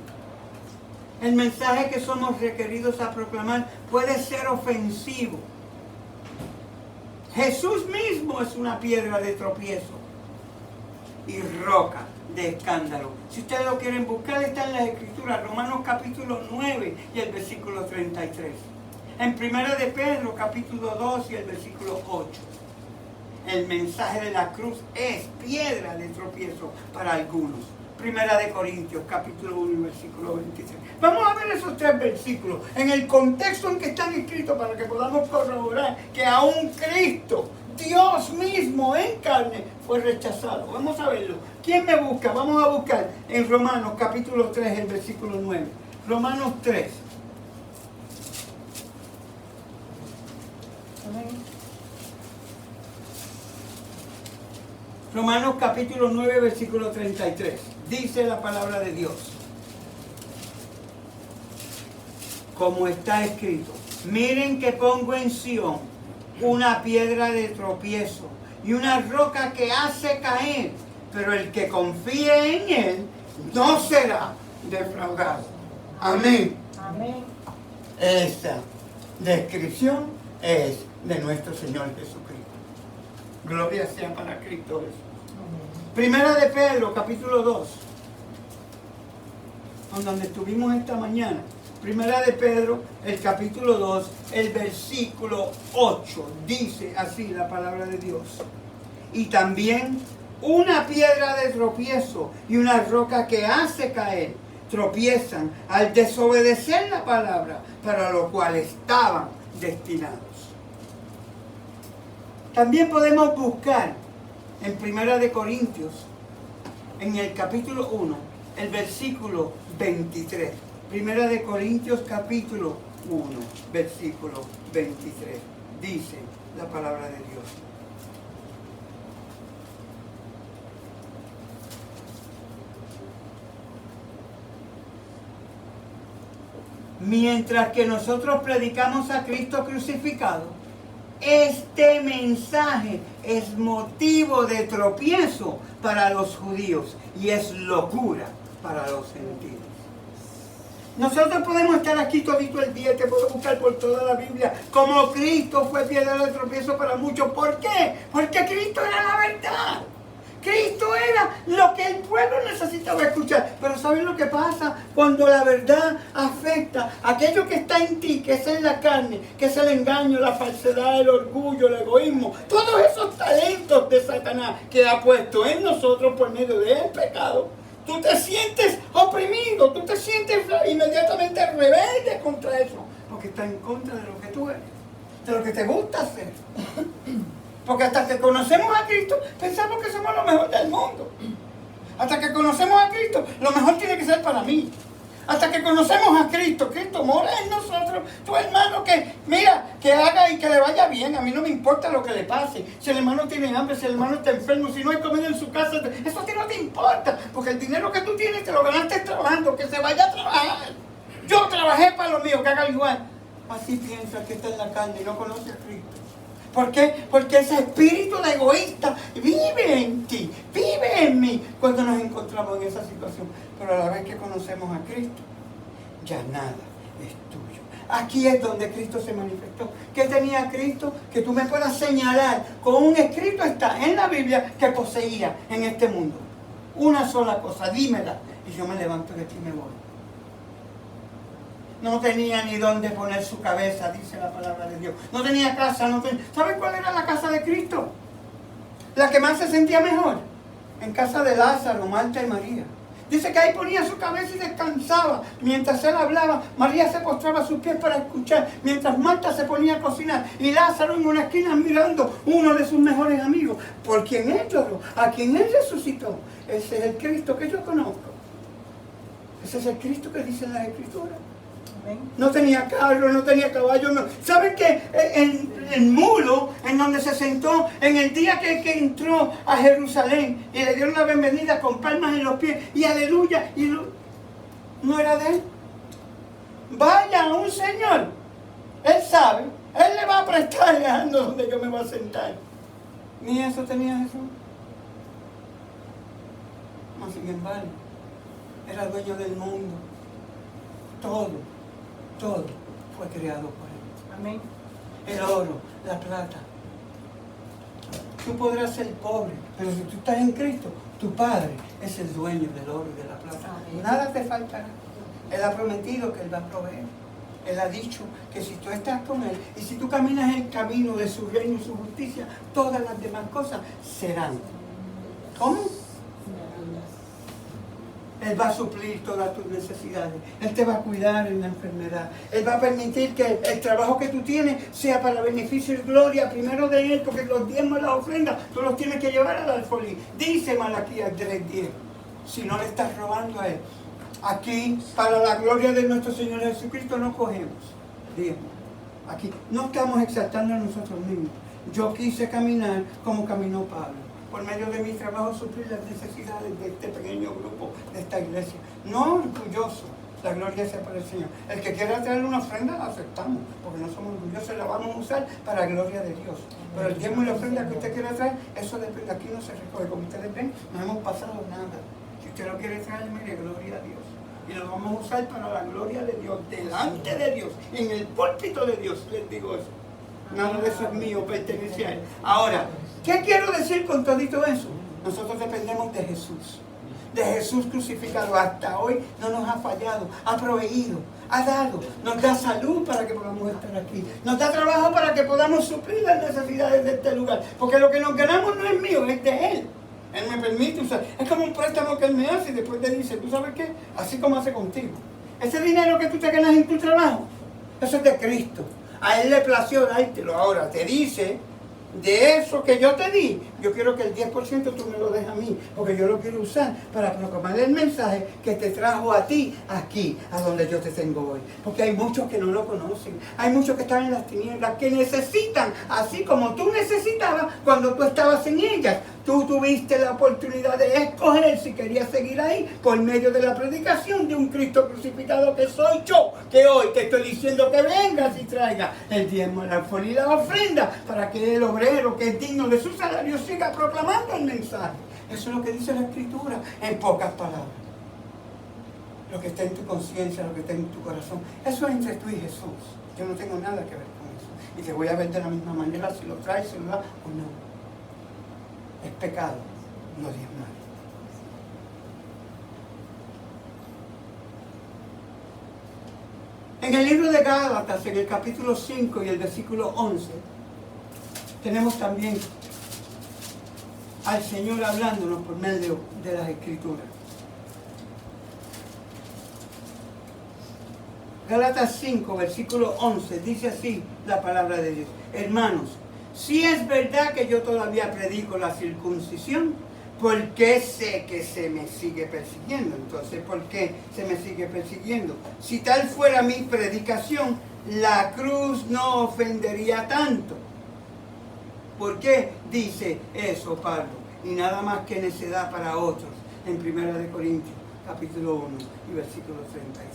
El mensaje que somos requeridos a proclamar puede ser ofensivo. Jesús mismo es una piedra de tropiezo y roca de escándalo. Si ustedes lo quieren buscar, está en las Escrituras, Romanos capítulo 9 y el versículo 33. En Primera de Pedro capítulo 2 y el versículo 8. El mensaje de la cruz es piedra de tropiezo para algunos. Primera de Corintios capítulo 1 y versículo 23. Vamos a ver esos 3 versículos en el contexto en que están escritos para que podamos corroborar que aún Cristo, Dios mismo en carne, fue rechazado. Vamos a verlo. ¿Quién me busca? Vamos a buscar en Romanos capítulo 3, el versículo 9. Romanos 3. Romanos capítulo 9, versículo 33. Dice la palabra de Dios. Como está escrito: miren que pongo en Sión una piedra de tropiezo y una roca que hace caer, pero el que confíe en él no será defraudado. Amén. Amén. Esta descripción es de nuestro Señor Jesucristo. Gloria sea para Cristo Jesús. Primera de Pedro, capítulo 2, donde estuvimos esta mañana. Primera de Pedro, el capítulo 2, el versículo 8, dice así la palabra de Dios. Y también una piedra de tropiezo y una roca que hace caer, tropiezan al desobedecer la palabra, para lo cual estaban destinados. También podemos buscar en Primera de Corintios, en el capítulo 1, el versículo 23. Primera de Corintios capítulo 1, versículo 23. Dice la palabra de Dios. Mientras que nosotros predicamos a Cristo crucificado, este mensaje es motivo de tropiezo para los judíos y es locura para los gentiles. Nosotros podemos estar aquí todito el día, te puedo buscar por toda la Biblia, como Cristo fue piedra de tropiezo para muchos. ¿Por qué? Porque Cristo era la verdad. Cristo era lo que el pueblo necesitaba escuchar. Pero ¿saben lo que pasa? Cuando la verdad afecta a aquello que está en ti, que es en la carne, que es el engaño, la falsedad, el orgullo, el egoísmo, todos esos talentos de Satanás que ha puesto en nosotros por medio del pecado, tú te sientes oprimido, tú te sientes inmediatamente rebelde contra eso, porque está en contra de lo que tú eres, de lo que te gusta hacer. Porque hasta que conocemos a Cristo, pensamos que somos lo mejor del mundo. Hasta que conocemos a Cristo, lo mejor tiene que ser para mí. Hasta que conocemos a Cristo, Cristo mora en nosotros. Tu hermano que, mira, que haga y que le vaya bien. A mí no me importa lo que le pase. Si el hermano tiene hambre, si el hermano está enfermo, si no hay comida en su casa, eso a ti no te importa. Porque el dinero que tú tienes te lo ganaste trabajando, que se vaya a trabajar. Yo trabajé para lo mío, que haga igual. Así piensa que está en la carne y no conoce a Cristo. ¿Por qué? Porque ese espíritu de egoísta vive en ti, vive en mí cuando nos encontramos en esa situación. Pero a la vez que conocemos a Cristo, ya nada es tuyo. Aquí es donde Cristo se manifestó. ¿Qué tenía Cristo? Que tú me puedas señalar con un escrito está en la Biblia que poseía en este mundo. una sola cosa, dímela. Y yo me levanto de aquí y me voy. No tenía ni dónde poner su cabeza, dice la palabra de Dios. No tenía casa, no tenía... ¿Saben cuál era la casa de Cristo? La que más se sentía mejor. En casa de Lázaro, Marta y María. Dice que ahí ponía su cabeza y descansaba. Mientras él hablaba, María se postraba a sus pies para escuchar. Mientras Marta se ponía a cocinar. Y Lázaro en una esquina mirando uno de sus mejores amigos. Por quien él lloró, a quien él resucitó. Ese es el Cristo que yo conozco. Ese es el Cristo que dice en las Escrituras. No tenía carro, no tenía caballo. No. ¿Saben qué? El muro en donde se sentó en el día que entró a Jerusalén y le dieron la bienvenida con palmas en los pies y aleluya, no era de él. Vaya a un Señor, él sabe, él le va a prestar dejando donde yo me voy a sentar. Ni eso tenía Jesús. No, sin embargo, era dueño del mundo. Todo fue creado por él. Amén. El oro, la plata. Tú podrás ser pobre, pero si tú estás en Cristo, tu Padre es el dueño del oro y de la plata. Amén. Nada te faltará. Él ha prometido que Él va a proveer. Él ha dicho que si tú estás con Él y si tú caminas el camino de su reino y su justicia, todas las demás cosas serán. ¿Cómo? Él va a suplir todas tus necesidades. Él te va a cuidar en la enfermedad. Él va a permitir que el trabajo que tú tienes sea para beneficio y gloria primero de Él, porque los diezmos y las ofrendas tú los tienes que llevar al alfolí. Dice Malaquías 3:10. Si no le estás robando a Él. Aquí, para la gloria de nuestro Señor Jesucristo, no cogemos diezmos. Aquí no estamos exaltando a nosotros mismos. Yo quise caminar como caminó Pablo. Por medio de mi trabajo suplir las necesidades de este pequeño grupo, de esta iglesia. No orgulloso, la gloria sea para el Señor. El que quiera traer una ofrenda, la aceptamos, porque no somos orgullosos, la vamos a usar para la gloria de Dios. Pero el diezmo y la ofrenda que usted quiera traer, eso depende, aquí no se recoge. Como ustedes ven, no hemos pasado nada. Si usted lo quiere traer, mire, gloria a Dios. Y lo vamos a usar para la gloria de Dios, delante de Dios, en el púlpito de Dios, les digo eso. Nada de eso es mío, pertenece a Él. Ahora, ¿qué quiero decir con todo eso? Nosotros dependemos de Jesús crucificado. Hasta hoy no nos ha fallado, ha proveído, ha dado, nos da salud para que podamos estar aquí, nos da trabajo para que podamos suplir las necesidades de este lugar, porque lo que nos ganamos no es mío, es de Él. Él me permite usar. Es como un préstamo que Él me hace y después te dice, ¿tú sabes qué? Así como hace contigo. Ese dinero que tú te ganas en tu trabajo, eso es de Cristo. A Él le plació dártelo. Ahora te dice, de eso que yo te di, yo quiero que el 10% tú me lo des a mí, porque yo lo quiero usar para proclamar el mensaje que te trajo a ti aquí, a donde yo te tengo hoy. Porque hay muchos que no lo conocen, hay muchos que están en las tinieblas, que necesitan, así como tú necesitabas cuando tú estabas en ellas. Tú tuviste la oportunidad de escoger si querías seguir ahí por medio de la predicación de un Cristo crucificado que soy yo, que hoy te estoy diciendo que vengas y traigas el diezmo, la alfolí y la ofrenda para que el obrero que es digno de su salario siga proclamando el mensaje. Eso es lo que dice la Escritura en pocas palabras. Lo que está en tu conciencia, lo que está en tu corazón, eso es entre tú y Jesús. Yo no tengo nada que ver con eso. Y te voy a ver de la misma manera si lo traes, si lo das o no. Es pecado, no diezmar. En el libro de Gálatas, en el capítulo 5 y el versículo 11, tenemos también al Señor hablándonos por medio de las Escrituras. Gálatas 5, versículo 11, dice así la palabra de Dios. Hermanos, si es verdad que yo todavía predico la circuncisión, ¿por qué sé que se me sigue persiguiendo? Entonces, ¿por qué se me sigue persiguiendo? Si tal fuera mi predicación, la cruz no ofendería tanto. ¿Por qué dice eso Pablo? Y nada más que necedad para otros, en 1 Corintios, capítulo 1 y versículo 33.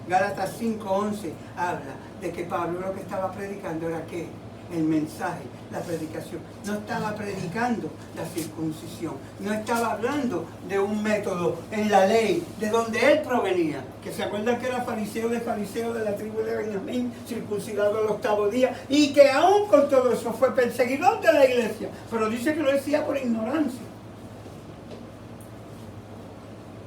Gálatas 5:11 habla de que Pablo lo que estaba predicando era ¿qué? El mensaje, la predicación. No estaba predicando la circuncisión, no estaba hablando de un método en la ley de donde él provenía, que se acuerdan que era fariseo de la tribu de Benjamín, circuncidado al 8º día, y que aún con todo eso fue perseguidor de la iglesia, pero dice que lo decía por ignorancia.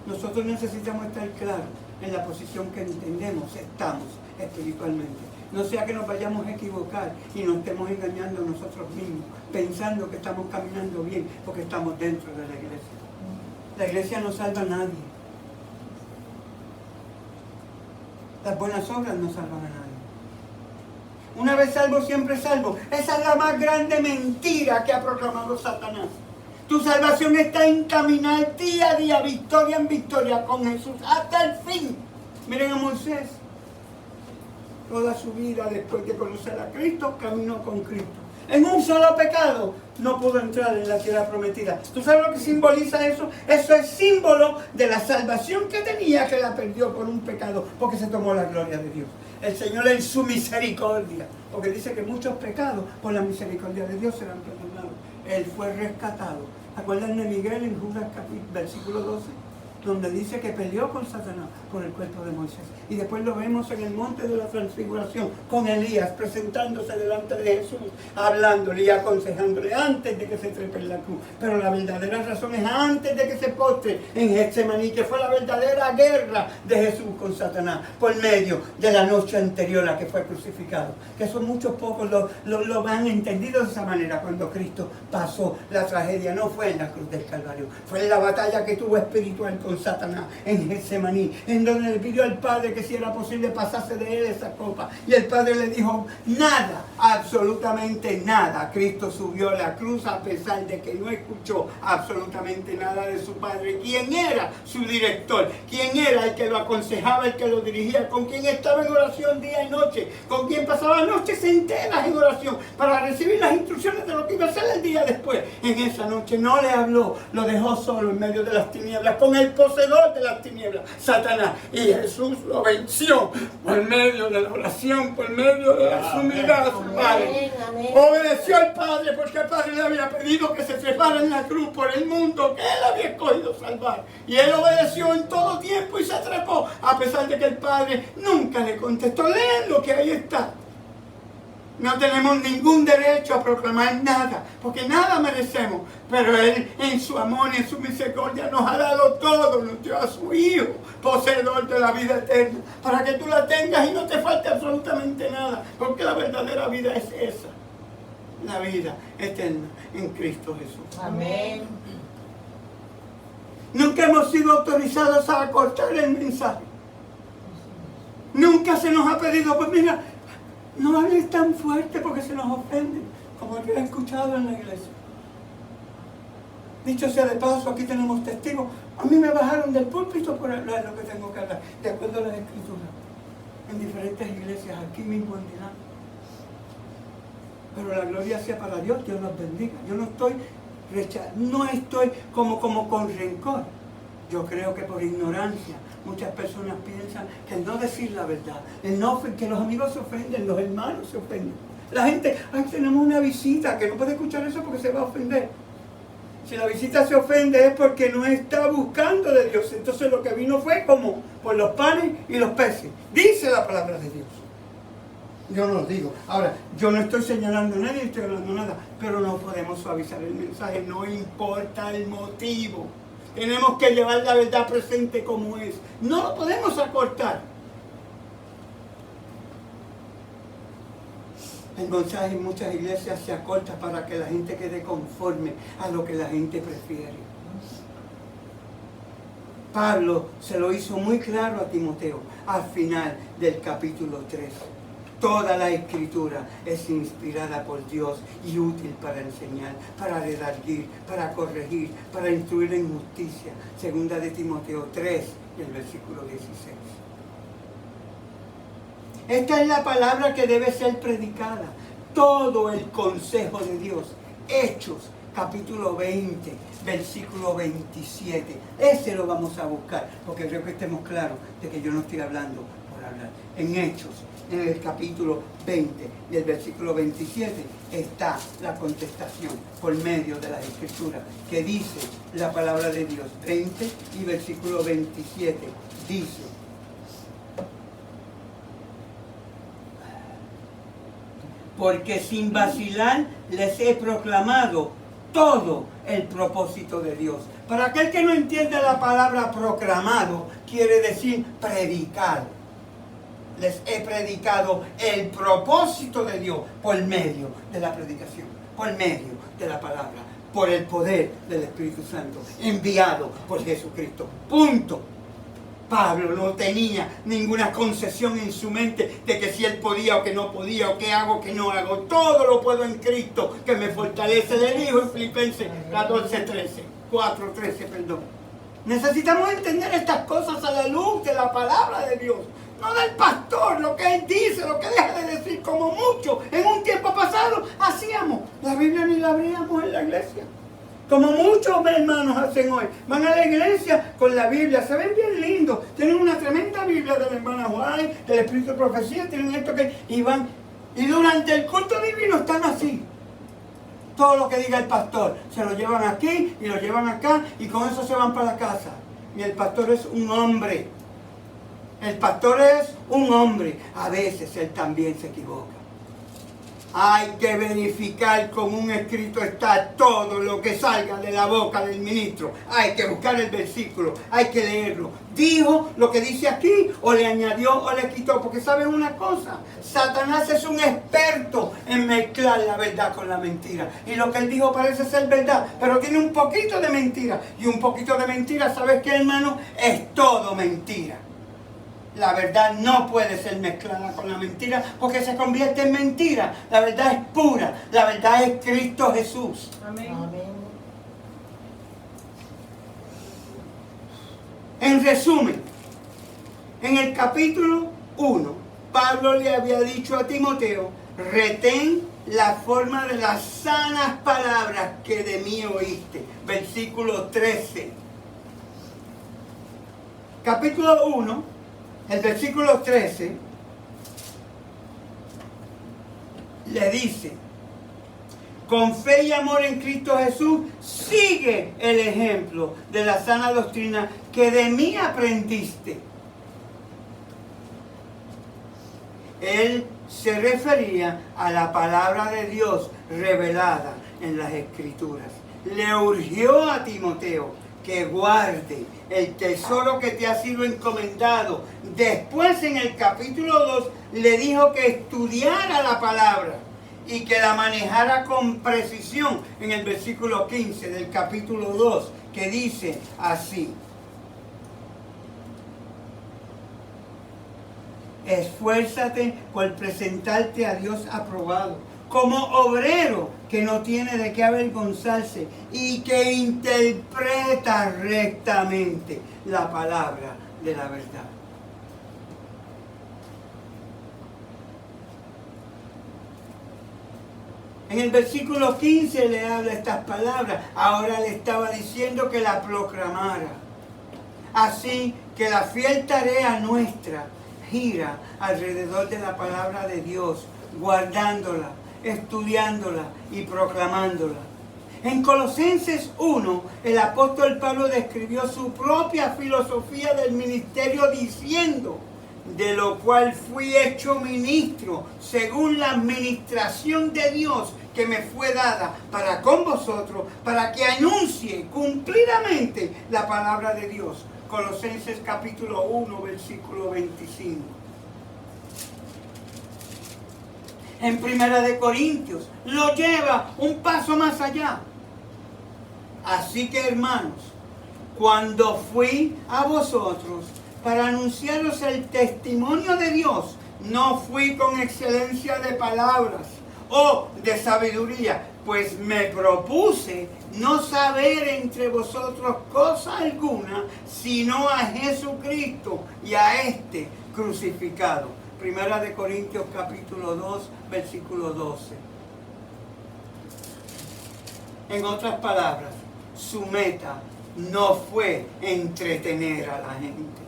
Nosotros necesitamos estar claros en la posición que entendemos estamos espiritualmente. No sea que nos vayamos a equivocar y nos estemos engañando a nosotros mismos, pensando que estamos caminando bien porque estamos dentro de la iglesia. La iglesia no salva a nadie. Las buenas obras no salvan a nadie. Una vez salvo, siempre salvo. Esa es la más grande mentira que ha proclamado Satanás. Tu salvación está encaminada día a día, victoria en victoria con Jesús, hasta el fin. Miren a Moisés. Toda su vida, después de conocer a Cristo, caminó con Cristo. En un solo pecado no pudo entrar en la tierra prometida. ¿Tú sabes lo que simboliza eso? Eso es símbolo de la salvación que tenía, que la perdió por un pecado, porque se tomó la gloria de Dios. El Señor en su misericordia, porque dice que muchos pecados por la misericordia de Dios serán perdonados. Él fue rescatado. ¿Acuerdan de Miguel en Judas versículo 12? Donde dice que peleó con Satanás por el cuerpo de Moisés. Y después lo vemos en el monte de la transfiguración con Elías presentándose delante de Jesús, hablándole y aconsejándole antes de que se trepe en la cruz. Pero la verdadera razón es antes de que se postre en Getsemaní, que fue la verdadera guerra de Jesús con Satanás por medio de la noche anterior a que fue crucificado. Que eso muchos pocos lo han entendido de esa manera. Cuando Cristo pasó la tragedia, no fue en la cruz del Calvario, fue en la batalla que tuvo espiritual con Satanás en Getsemaní, en donde le pidió al Padre que si era posible pasase de él esa copa, y el Padre le dijo nada, absolutamente nada. Cristo subió a la cruz a pesar de que no escuchó absolutamente nada de su Padre. ¿Quién era su director? ¿Quién era el que lo aconsejaba, el que lo dirigía? ¿Con quién estaba en oración día y noche? ¿Con quién pasaba noches enteras en oración para recibir las instrucciones de lo que iba a hacer el día después? En esa noche no le habló, lo dejó solo en medio de las tinieblas con el poseedor de las tinieblas, Satanás, y Jesús lo venció por medio de la oración, por medio de la sumidad a su Padre. Obedeció al Padre porque el Padre le había pedido que se trepara en la cruz por el mundo que él había escogido salvar, y él obedeció en todo tiempo y se trepó a pesar de que el Padre nunca le contestó. Leen lo que ahí está. No tenemos ningún derecho a proclamar nada, porque nada merecemos. Pero Él, en su amor y en su misericordia, nos ha dado todo. Nos dio a su Hijo, poseedor de la vida eterna, para que tú la tengas y no te falte absolutamente nada. Porque la verdadera vida es esa, la vida eterna en Cristo Jesús. Amén. Nunca hemos sido autorizados a acortar el mensaje. Nunca se nos ha pedido, pues mira, no hables tan fuerte porque se nos ofenden, como yo he escuchado en la iglesia. Dicho sea de paso, aquí tenemos testigos. A mí me bajaron del púlpito por hablar lo que tengo que hablar, de acuerdo a las escrituras, en diferentes iglesias, aquí mismo en Milán. Pero la gloria sea para Dios, Dios nos bendiga. Yo no estoy como con rencor. Yo creo que por ignorancia muchas personas piensan que el no decir la verdad, que los amigos se ofenden, los hermanos se ofenden. La gente, ay, tenemos una visita que no puede escuchar eso porque se va a ofender. Si la visita se ofende es porque no está buscando de Dios. Entonces lo que vino fue como por los panes y los peces. Dice la palabra de Dios. Yo no lo digo. Ahora, yo no estoy señalando a nadie, estoy hablando nada, pero no podemos suavizar el mensaje, no importa el motivo. Tenemos que llevar la verdad presente como es. No lo podemos acortar. El mensaje en muchas iglesias se acorta para que la gente quede conforme a lo que la gente prefiere. Pablo se lo hizo muy claro a Timoteo al final del capítulo 3. Toda la escritura es inspirada por Dios y útil para enseñar, para redarguir, para corregir, para instruir en justicia. Segunda de Timoteo 3, el versículo 16. Esta es la palabra que debe ser predicada. Todo el consejo de Dios. Hechos, capítulo 20, versículo 27. Ese lo vamos a buscar, porque creo que estemos claros de que yo no estoy hablando por hablar. En Hechos, en el capítulo 20 y el versículo 27 está la contestación por medio de las escrituras, que dice la palabra de Dios. 20 y versículo 27 dice: porque sin vacilar les he proclamado todo el propósito de Dios. Para aquel que no entiende la palabra proclamado, quiere decir predicado. Les he predicado el propósito de Dios por medio de la predicación, por medio de la palabra, por el poder del Espíritu Santo, enviado por Jesucristo. Punto. Pablo no tenía ninguna concesión en su mente de que si él podía o que no podía, o qué hago o qué no hago. Todo lo puedo en Cristo que me fortalece. Le dijo en Filipenses 4:13, perdón. Necesitamos entender estas cosas a la luz de la palabra de Dios. No del pastor, lo que él dice, lo que deja de decir, como mucho en un tiempo pasado hacíamos. La Biblia ni la abríamos en la iglesia. Como muchos hermanos hacen hoy. Van a la iglesia con la Biblia, se ven bien lindos. Tienen una tremenda Biblia de la hermana Juárez, del Espíritu de Profecía, tienen esto que... Y van, y durante el culto divino están así. Todo lo que diga el pastor, se lo llevan aquí y lo llevan acá y con eso se van para la casa. Y el pastor es un hombre. El pastor es un hombre. A veces él también se equivoca. Hay que verificar con un escrito está todo lo que salga de la boca del ministro. Hay que buscar el versículo, hay que leerlo. ¿Dijo lo que dice aquí o le añadió o le quitó? Porque ¿saben una cosa? Satanás es un experto en mezclar la verdad con la mentira. Y lo que él dijo parece ser verdad, pero tiene un poquito de mentira. Y un poquito de mentira, ¿sabes qué, hermano? Es todo mentira. La verdad no puede ser mezclada con la mentira porque se convierte en mentira. La verdad es pura. La verdad es Cristo Jesús. Amén. En resumen, en el capítulo 1, Pablo le había dicho a Timoteo, retén la forma de las sanas palabras que de mí oíste. Versículo 13. Capítulo 1. El versículo 13 le dice, con fe y amor en Cristo Jesús, sigue el ejemplo de la sana doctrina que de mí aprendiste. Él se refería a la palabra de Dios revelada en las Escrituras. Le urgió a Timoteo que guarde el tesoro que te ha sido encomendado. Después en el capítulo 2 le dijo que estudiara la palabra y que la manejara con precisión en el versículo 15 del capítulo 2, que dice así: esfuérzate por presentarte a Dios aprobado, como obrero que no tiene de qué avergonzarse y que interpreta rectamente la palabra de la verdad. En el versículo 15 le habla estas palabras. Ahora le estaba diciendo que la proclamara. Así que la fiel tarea nuestra gira alrededor de la palabra de Dios, guardándola, estudiándola y proclamándola. En Colosenses 1, el apóstol Pablo describió su propia filosofía del ministerio diciendo: de lo cual fui hecho ministro según la administración de Dios que me fue dada para con vosotros, para que anuncie cumplidamente la palabra de Dios. Colosenses capítulo 1, versículo 25. En Primera de Corintios lo lleva un paso más allá. Así que, hermanos, cuando fui a vosotros para anunciaros el testimonio de Dios, no fui con excelencia de palabras o de sabiduría, pues me propuse no saber entre vosotros cosa alguna, sino a Jesucristo y a este crucificado. Primera de Corintios capítulo 2, versículo 12. En otras palabras, su meta no fue entretener a la gente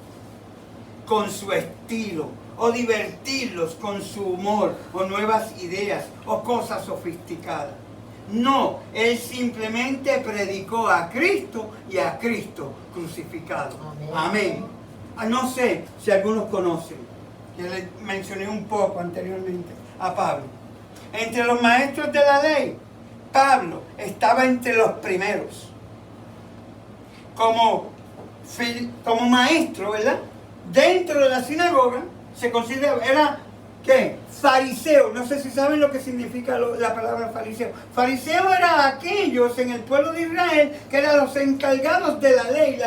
con su estilo, o divertirlos con su humor, o nuevas ideas, o cosas sofisticadas. No, él simplemente predicó a Cristo y a Cristo crucificado. Amén. No sé si algunos conocen, que les mencioné un poco anteriormente a Pablo. Entre los maestros de la ley, Pablo estaba entre los primeros. Como maestro, ¿verdad? Dentro de la sinagoga se consideraba, era, ¿qué? Fariseo. No sé si saben lo que significa la palabra fariseo. Fariseo era aquellos en el pueblo de Israel que eran los encargados de la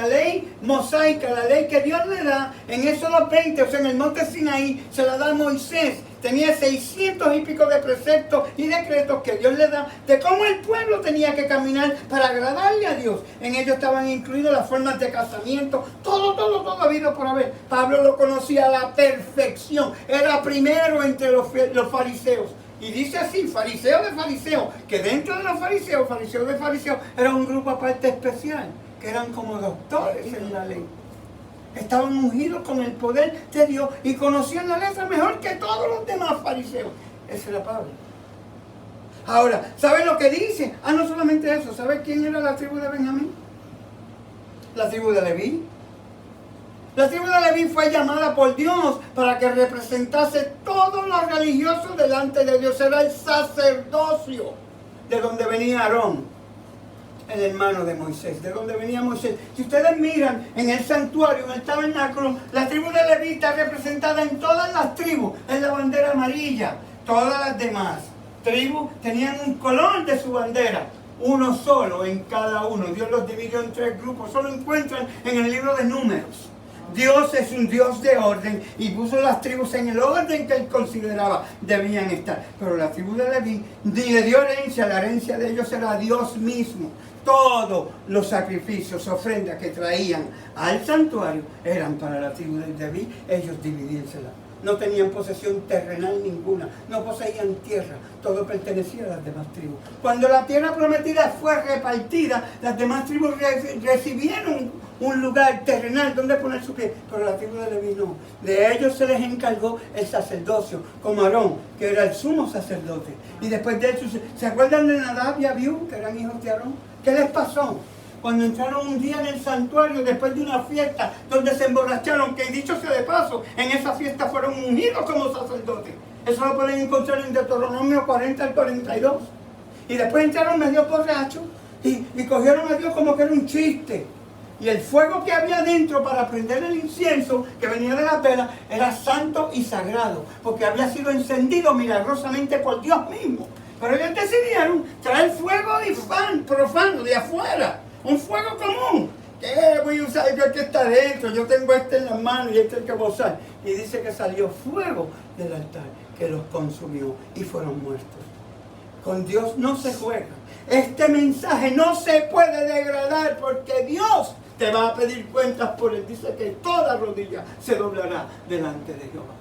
ley mosaica, la ley que Dios le da en Éxodo 20, o sea, en el monte Sinaí, se la da a Moisés. Tenía 600 y pico de preceptos y decretos que Dios le da de cómo el pueblo tenía que caminar para agradarle a Dios. En ellos estaban incluidas las formas de casamiento, todo habido por haber. Pablo lo conocía a la perfección. Era primero entre los fariseos. Y dice así, fariseo de fariseo, que dentro de los fariseos de fariseos, era un grupo aparte especial, que eran como doctores en la ley. Estaban ungidos con el poder de Dios y conocían la letra mejor que todos los demás fariseos. Ese era Pablo. Ahora, ¿saben lo que dice? No solamente eso. ¿Sabe quién era la tribu de Benjamín? La tribu de Leví. La tribu de Leví fue llamada por Dios para que representase todos los religiosos delante de Dios. Era el sacerdocio de donde venía Aarón, el hermano de Moisés, de donde venía Moisés. Si ustedes miran en el santuario, en el tabernáculo, la tribu de Leví está representada en todas las tribus, en la bandera amarilla. Todas las demás tribus tenían un color de su bandera, uno solo en cada uno. Dios los dividió en 3 grupos, solo encuentran en el libro de Números. Dios es un Dios de orden y puso las tribus en el orden que Él consideraba debían estar. Pero la tribu de Leví ni le dio herencia, la herencia de ellos era Dios mismo. Todos los sacrificios, ofrendas que traían al santuario eran para la tribu de Leví, ellos dividírsela. No tenían posesión terrenal ninguna, no poseían tierra, todo pertenecía a las demás tribus. Cuando la tierra prometida fue repartida, las demás tribus recibieron un lugar terrenal donde poner su pie, pero la tribu de Leví no. De ellos se les encargó el sacerdocio, como Aarón, que era el sumo sacerdote. Y después de eso, ¿se acuerdan de Nadab y Abiú, que eran hijos de Aarón? ¿Qué les pasó? Cuando entraron un día en el santuario después de una fiesta donde se emborracharon, que dicho sea de paso, en esa fiesta fueron ungidos como sacerdotes. Eso lo pueden encontrar en Deuteronomio 40 al 42. Y después entraron medio borrachos y cogieron a Dios como que era un chiste. Y el fuego que había dentro para prender el incienso que venía de la vela era santo y sagrado, porque había sido encendido milagrosamente por Dios mismo. Pero ellos decidieron traer fuego profano de afuera, un fuego común. ¿Qué voy a usar yo que está dentro? Yo tengo este en las manos y este hay que usar. Y dice que salió fuego del altar que los consumió y fueron muertos. Con Dios no se juega. Este mensaje no se puede degradar porque Dios te va a pedir cuentas por él. Dice que toda rodilla se doblará delante de Jehová.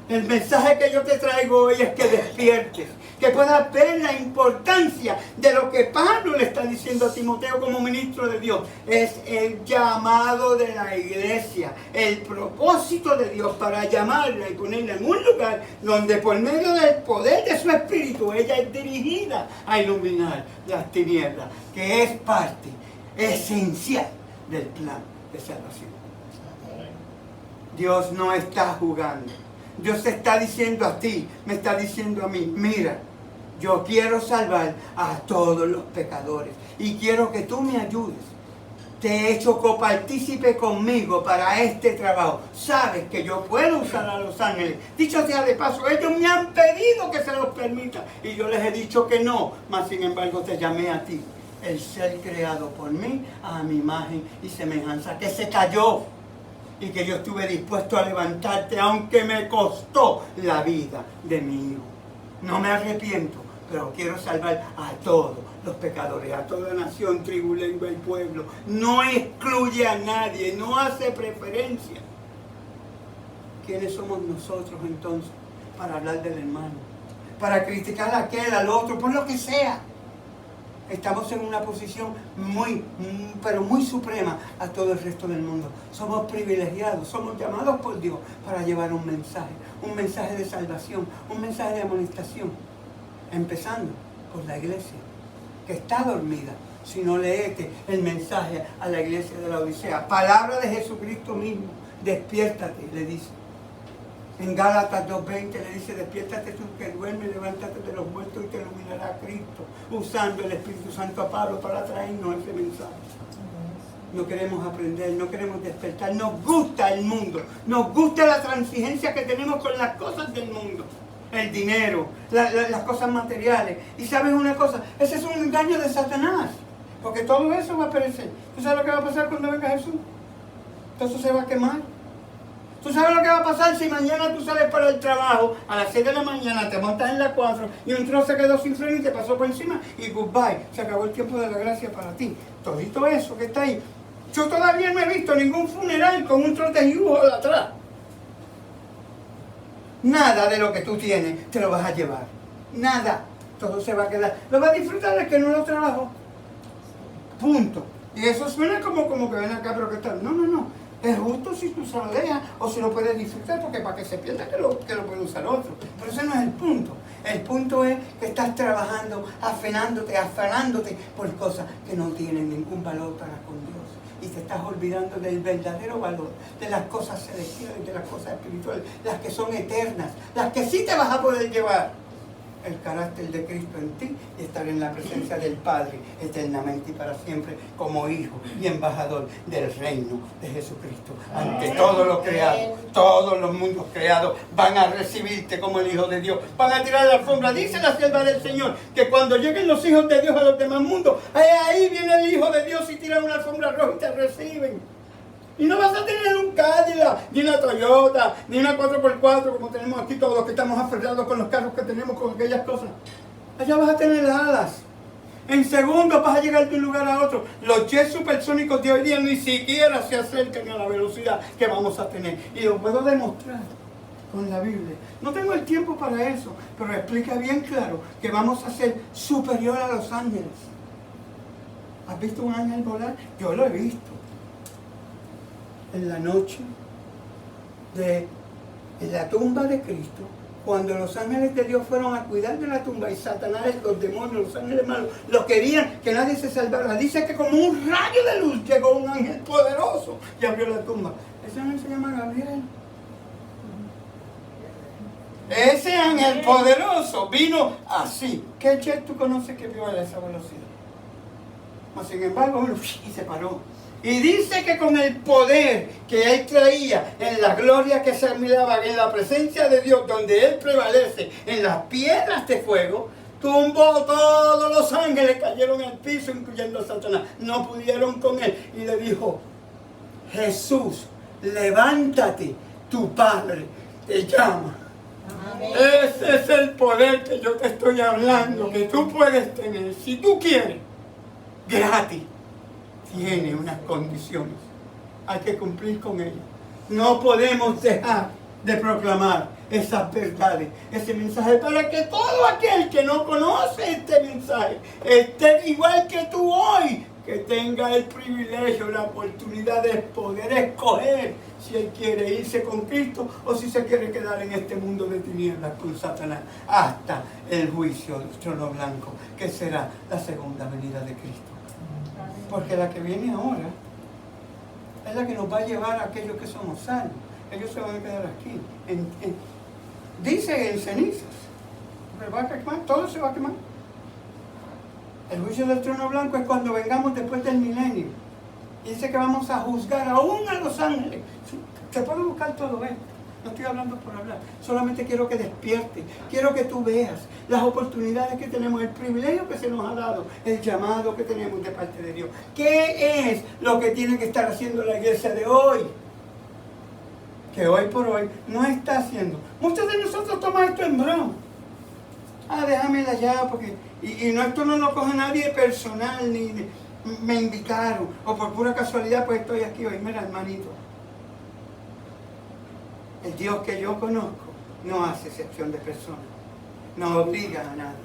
El mensaje que yo te traigo hoy es que despiertes, que puedas ver la importancia de lo que Pablo le está diciendo a Timoteo como ministro de Dios. Es el llamado de la iglesia, el propósito de Dios para llamarla y ponerla en un lugar donde por medio del poder de su espíritu ella es dirigida a iluminar las tinieblas, que es parte esencial del plan de salvación. Dios no está jugando. Dios te está diciendo a ti, me está diciendo a mí, mira, yo quiero salvar a todos los pecadores y quiero que tú me ayudes. Te he hecho copartícipe conmigo para este trabajo. Sabes que yo puedo usar a los ángeles. Dicho sea de paso, ellos me han pedido que se los permita y yo les he dicho que no, mas sin embargo te llamé a ti, el ser creado por mí a mi imagen y semejanza, que se cayó. Y que yo estuve dispuesto a levantarte, aunque me costó la vida de mi hijo. No me arrepiento, pero quiero salvar a todos los pecadores, a toda nación, tribu, lengua y pueblo. No excluye a nadie, no hace preferencia. ¿Quiénes somos nosotros entonces para hablar del hermano? Para criticar a aquel, al otro, por lo que sea. Estamos en una posición pero muy suprema a todo el resto del mundo. Somos privilegiados, somos llamados por Dios para llevar un mensaje de salvación, un mensaje de amonestación. Empezando por la iglesia, que está dormida. Si no leete el mensaje a la iglesia de la Odisea, palabra de Jesucristo mismo, despiértate, le dice. En Gálatas 2:20 le dice, despiértate tú que duermes, levántate de los muertos y te iluminará Cristo. Cristo, usando el Espíritu Santo a Pablo para traernos ese mensaje. No queremos aprender, no queremos despertar, nos gusta el mundo, nos gusta la transigencia que tenemos con las cosas del mundo, el dinero, las cosas materiales. Y sabes una cosa, ese es un engaño de Satanás, porque todo eso va a perecer. ¿Tú sabes lo que va a pasar cuando venga Jesús? Todo eso se va a quemar. ¿Tú sabes lo que va a pasar si mañana tú sales para el trabajo a las 6 de la mañana, te montas en la 4 y un trozo se quedó sin freno y te pasó por encima y goodbye, se acabó el tiempo de la gracia para ti? Todito eso que está ahí. Yo todavía no he visto ningún funeral con un trote y de atrás. Nada de lo que tú tienes te lo vas a llevar. Nada. Todo se va a quedar. Lo va a disfrutar el que no lo trabajó. Punto. Y eso suena como que ven acá, pero que tal. No, no, no. Es justo si tú se lo dejas o si lo puedes disfrutar, porque para que se pierda que lo puede usar otro. Pero ese no es el punto. El punto es que estás trabajando, afanándote por cosas que no tienen ningún valor para con Dios. Y te estás olvidando del verdadero valor, de las cosas celestiales, de las cosas espirituales, las que son eternas, las que sí te vas a poder llevar. El carácter de Cristo en ti y estar en la presencia del Padre eternamente y para siempre como hijo y embajador del reino de Jesucristo. Ante todo lo creado, todos los mundos creados van a recibirte como el Hijo de Dios. Van a tirar la alfombra. Dice la sierva del Señor que cuando lleguen los hijos de Dios a los demás mundos, ahí viene el Hijo de Dios y tiran una alfombra roja y te reciben. Y no vas a tener un Cadillac, ni una Toyota, ni una 4x4 como tenemos aquí todos los que estamos aferrados con los carros que tenemos, con aquellas cosas. Allá vas a tener alas. En segundos vas a llegar de un lugar a otro. Los jets supersónicos de hoy día ni siquiera se acercan a la velocidad que vamos a tener. Y lo puedo demostrar con la Biblia. No tengo el tiempo para eso, pero explica bien claro que vamos a ser superior a los ángeles. ¿Has visto un ángel volar? Yo lo he visto. En la noche en la tumba de Cristo, cuando los ángeles de Dios fueron a cuidar de la tumba y Satanás, los demonios, los ángeles malos, lo querían que nadie se salvara. Dice que como un rayo de luz llegó un ángel poderoso y abrió la tumba. Ese ángel se llama Gabriel. Ese ángel poderoso vino así. ¿Qué jet tú conoces que vio a esa velocidad? Mas sin embargo, y se paró. Y dice que con el poder que él traía, en la gloria que se miraba, en la presencia de Dios, donde él prevalece, en las piedras de fuego, tumbó todos los ángeles, cayeron al piso, incluyendo a Satanás. No pudieron con él. Y le dijo, Jesús, levántate, tu Padre te llama. Amén. Ese es el poder que yo te estoy hablando, amén, que tú puedes tener, si tú quieres, gratis. Tiene unas condiciones, hay que cumplir con ellas. No podemos dejar de proclamar esas verdades, ese mensaje, para que todo aquel que no conoce este mensaje esté igual que tú hoy, que tenga el privilegio, la oportunidad de poder escoger si él quiere irse con Cristo o si se quiere quedar en este mundo de tinieblas con Satanás hasta el juicio del trono blanco, que será la segunda venida de Cristo. Porque la que viene ahora es la que nos va a llevar a aquellos que somos salvos. Ellos se van a quedar aquí. Dice en cenizas. ¿Se va a quemar? Todo se va a quemar. El juicio del trono blanco es cuando vengamos después del milenio. Dice que vamos a juzgar aún a los ángeles. Se puede buscar todo esto. No estoy hablando por hablar, solamente quiero que despiertes, quiero que tú veas las oportunidades que tenemos, el privilegio que se nos ha dado, el llamado que tenemos de parte de Dios. ¿Qué es lo que tiene que estar haciendo la iglesia de hoy? Que hoy por hoy no está haciendo. Muchos de nosotros toman esto en broma. Déjamela ya, porque... Y no, esto no lo coge nadie personal, ni me invitaron, o por pura casualidad pues estoy aquí hoy. Mira, hermanito. El Dios que yo conozco no hace excepción de personas, no obliga a nadie,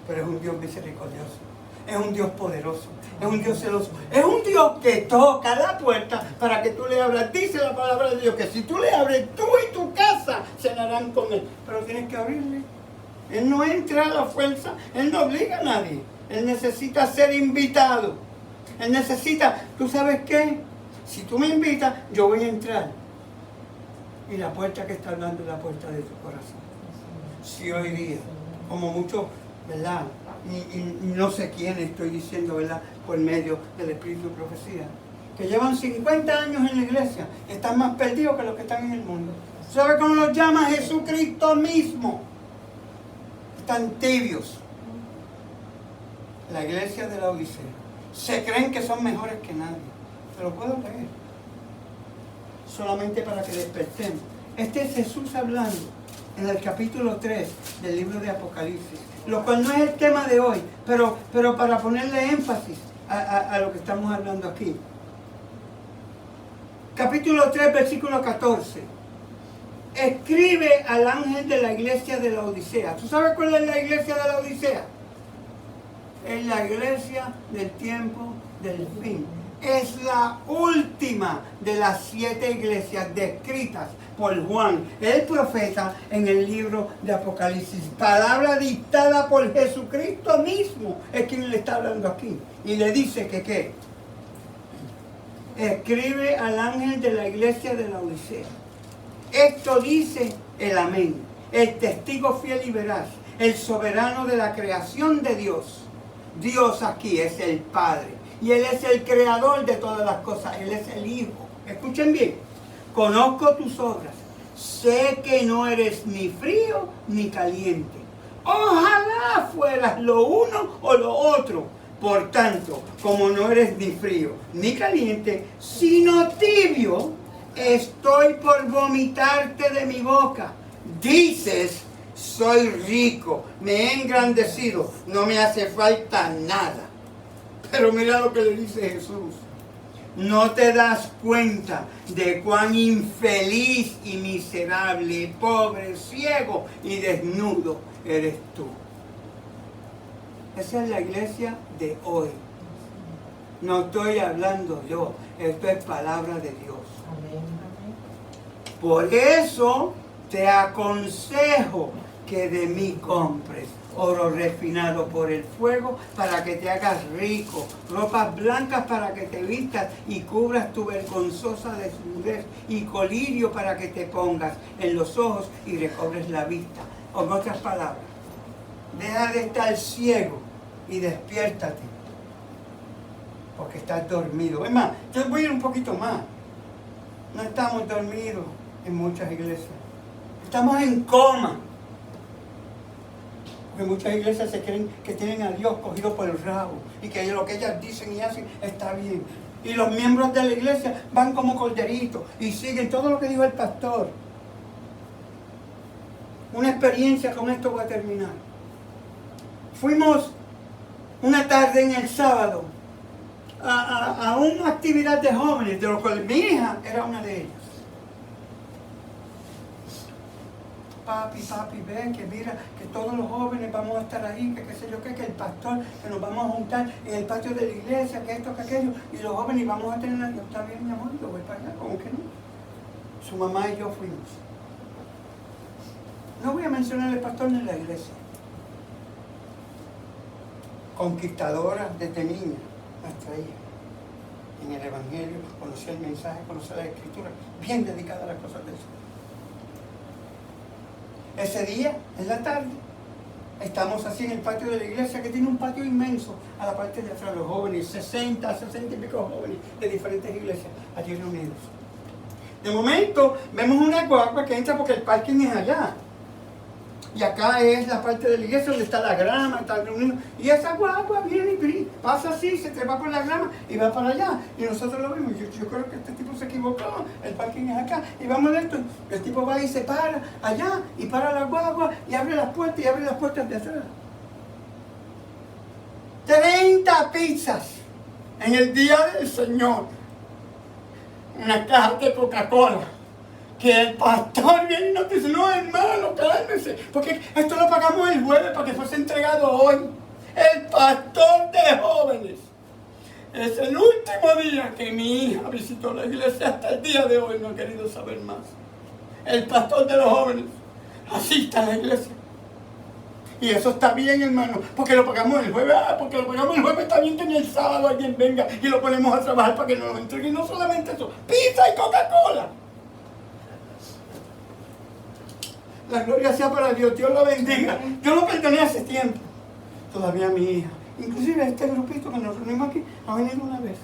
pero es un Dios misericordioso, es un Dios poderoso, es un Dios celoso, es un Dios que toca la puerta para que tú le abras. Dice la palabra de Dios que si tú le abres, tú y tu casa cenarán con Él, pero tienes que abrirle. Él no entra a la fuerza, Él no obliga a nadie, Él necesita ser invitado, Él necesita, ¿tú sabes qué? Si tú me invitas, yo voy a entrar. Y la puerta que está hablando es la puerta de tu corazón. Si hoy día, como muchos ¿verdad? Y no sé quién estoy diciendo, ¿verdad? Por medio del Espíritu de Profecía. Que llevan 50 años en la iglesia, están más perdidos que los que están en el mundo. ¿Sabe cómo los llama Jesucristo mismo? Están tibios. La iglesia de la Odisea. Se creen que son mejores que nadie. Se lo puedo leer. Solamente para que despertemos. Este es Jesús hablando en el capítulo 3 del libro de Apocalipsis. Lo cual no es el tema de hoy, pero para ponerle énfasis a lo que estamos hablando aquí. Capítulo 3, versículo 14. Escribe al ángel de la iglesia de la Odisea. ¿Tú sabes cuál es la iglesia de la Odisea? Es la iglesia del tiempo del fin. Es la última de las 7 iglesias descritas por Juan, el profeta, en el libro de Apocalipsis. Palabra dictada por Jesucristo mismo es quien le está hablando aquí. Y le dice que ¿qué? Escribe al ángel de la iglesia de la Odisea. Esto dice el amén, el testigo fiel y veraz, el soberano de la creación de Dios. Dios aquí es el Padre y Él es el creador de todas las cosas, Él es el Hijo. Escuchen bien, conozco tus obras, sé que no eres ni frío ni caliente. Ojalá fueras lo uno o lo otro. Por tanto, como no eres ni frío ni caliente, sino tibio, estoy por vomitarte de mi boca. Dices, soy rico, me he engrandecido, no me hace falta nada. Pero mira lo que le dice Jesús. No te das cuenta de cuán infeliz y miserable, pobre, ciego y desnudo eres tú. Esa es la iglesia de hoy. No estoy hablando yo, esto es palabra de Dios. Por eso te aconsejo que de mí compres oro refinado por el fuego para que te hagas rico, ropas blancas para que te vistas y cubras tu vergonzosa desnudez, y colirio para que te pongas en los ojos y recobres la vista. O en otras palabras, deja de estar ciego y despiértate, porque estás dormido. Es más, yo voy a ir un poquito más. No estamos dormidos en muchas iglesias. Estamos en coma. Porque muchas iglesias se creen que tienen a Dios cogido por el rabo y que lo que ellas dicen y hacen está bien. Y los miembros de la iglesia van como corderitos y siguen todo lo que dijo el pastor. Una experiencia, con esto voy a terminar. Fuimos una tarde en el sábado a una actividad de jóvenes, de lo cual mi hija era una de ellas. Papi, ven, que mira, que todos los jóvenes vamos a estar ahí, que qué sé yo qué, que el pastor, que nos vamos a juntar en el patio de la iglesia, que esto, que aquello, y los jóvenes, y vamos a tener, yo, está bien, mi amor, yo voy para allá, ¿cómo que no? Su mamá y yo fuimos. No voy a mencionar el pastor ni la iglesia. Conquistadora desde niña, nuestra hija. En el Evangelio, conocía el mensaje, conocía la Escritura, bien dedicada a las cosas de Dios. Ese día, en la tarde, estamos así en el patio de la iglesia, que tiene un patio inmenso a la parte de atrás, los jóvenes, 60 y pico jóvenes de diferentes iglesias allí reunidos. De momento, vemos una guagua que entra porque el parking es allá. Y acá es la parte de la iglesia donde está la grama, está reunido. Y esa guagua viene y pasa así, se trepa por la grama y va para allá. Y nosotros lo vimos. Yo creo que este tipo se equivocó, el parking es acá. Y vamos a esto. El tipo va y se para allá y para la guagua y abre las puertas de atrás. 30 pizzas en el día del Señor. Una caja de Coca-Cola. Que el pastor viene y nos dice, no hermano, cálmese, porque esto lo pagamos el jueves para que fuese entregado hoy. El pastor de jóvenes. Es el último día que mi hija visitó la iglesia, hasta el día de hoy no ha querido saber más. El pastor de los jóvenes asiste a la iglesia. Y eso está bien, hermano, porque lo pagamos el jueves. Porque lo pagamos el jueves, está bien que ni el sábado alguien venga y lo ponemos a trabajar para que nos lo entreguen. Y no solamente eso, pizza y Coca-Cola. La gloria sea para Dios, Dios lo bendiga. Yo lo perdoné hace tiempo. Todavía mi hija. Inclusive este grupito que nos reunimos aquí ha venido una vez.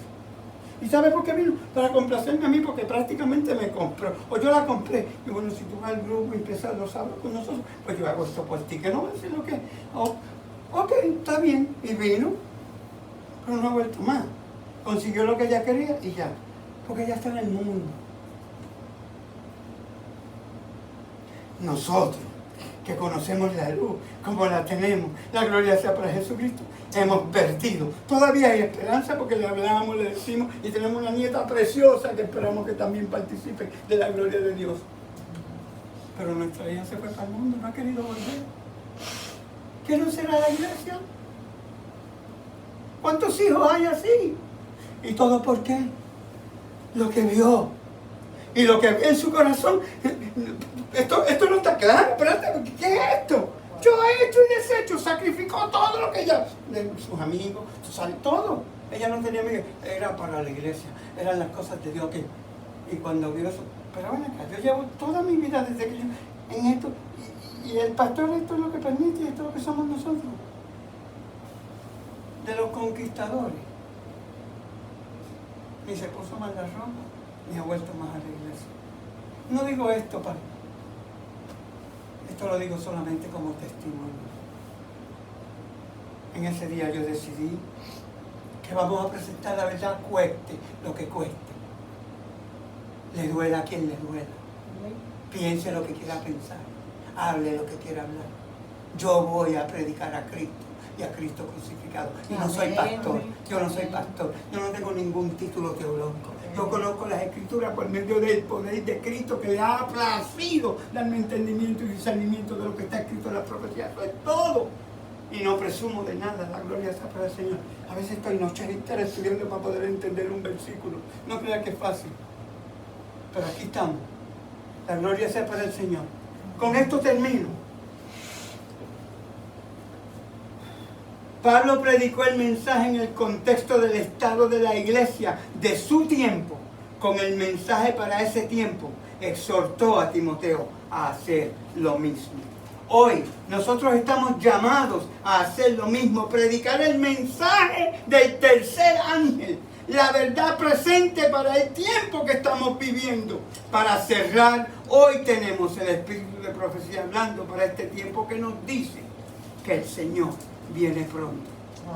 ¿Y sabe por qué vino? Para complacerme a mí, porque prácticamente me compró. O yo la compré. Y bueno, si tú vas al grupo y empiezas los sábados con nosotros, pues yo hago esto por ti, que no voy a decir lo que. Oh, ok, está bien. Y vino, pero no ha vuelto más. Consiguió lo que ella quería y ya. Porque ella está en el mundo. Nosotros, que conocemos la luz, como la tenemos, la gloria sea para Jesucristo, hemos perdido. Todavía hay esperanza porque le hablamos, le decimos, y tenemos una nieta preciosa que esperamos que también participe de la gloria de Dios. Pero nuestra hija se fue para el mundo, no ha querido volver. ¿Qué no será la iglesia? ¿Cuántos hijos hay así? ¿Y todo por qué? Lo que vio. Y lo que ve en su corazón. Esto no está claro. Espérate, ¿qué es esto? Yo he hecho y deshecho, sacrificó todo lo que ella, sus amigos, todo. Ella no tenía amigos, era para la iglesia, eran las cosas de Dios que. Y cuando vio eso, pero ven acá, yo llevo toda mi vida desde que yo en esto, y el pastor esto es lo que permite, y esto es lo que somos nosotros. De los conquistadores. Ni se puso más la ropa, ni ha vuelto más a la iglesia. No digo esto para. Esto lo digo solamente como testimonio. En ese día yo decidí que vamos a presentar la verdad, cueste lo que cueste. Le duela a quien le duela. Piense lo que quiera pensar. Hable lo que quiera hablar. Yo voy a predicar a Cristo y a Cristo crucificado. Y no soy pastor. Yo no soy pastor. Yo no tengo ningún título teológico. Yo conozco las Escrituras por medio del poder de Cristo que le ha placido darme entendimiento y discernimiento de lo que está escrito en la profecía. Eso es todo. Y no presumo de nada. La gloria sea para el Señor. A veces estoy noche entera estudiando para poder entender un versículo. No crea que es fácil. Pero aquí estamos. La gloria sea para el Señor. Con esto termino. Pablo predicó el mensaje en el contexto del estado de la iglesia de su tiempo, con el mensaje para ese tiempo. Exhortó a Timoteo a hacer lo mismo. Hoy nosotros estamos llamados a hacer lo mismo, predicar el mensaje del tercer ángel, la verdad presente para el tiempo que estamos viviendo. Para cerrar, hoy tenemos el espíritu de profecía hablando para este tiempo que nos dice que el Señor viene pronto.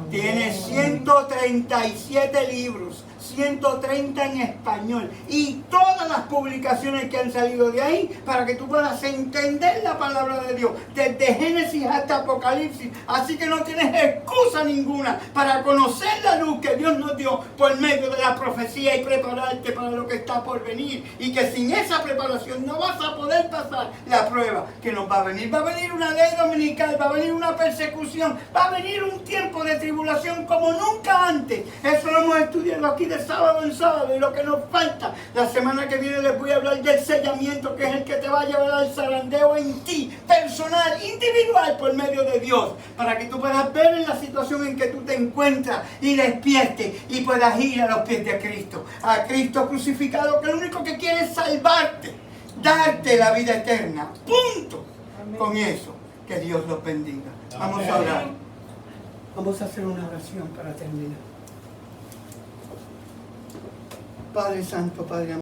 Tiene 137 libros, 130 en español y todas las publicaciones que han salido de ahí para que tú puedas entender la palabra de Dios desde Génesis hasta Apocalipsis. Así que no tienes excusa ninguna para conocer la luz que Dios nos dio por medio de la profecía y prepararte para lo que está por venir, y que sin esa preparación no vas a poder pasar la prueba que nos va a venir. Va a venir una ley dominical, va a venir una persecución, va a venir un tiempo de tribulación como nunca antes. Eso lo hemos estudiado aquí de sábado en sábado, y lo que nos falta, la semana que viene les voy a hablar del sellamiento, que es el que te va a llevar al zarandeo en ti, personal, individual, por medio de Dios, para que tú puedas ver en la situación en que tú te encuentras y despiertes y puedas ir a los pies de Cristo, a Cristo crucificado, que lo único que quiere es salvarte, darte la vida eterna, punto. Amén. Con eso, que Dios los bendiga. Vamos a orar. Vamos a hacer una oración para terminar. Padre Santo, Padre amado.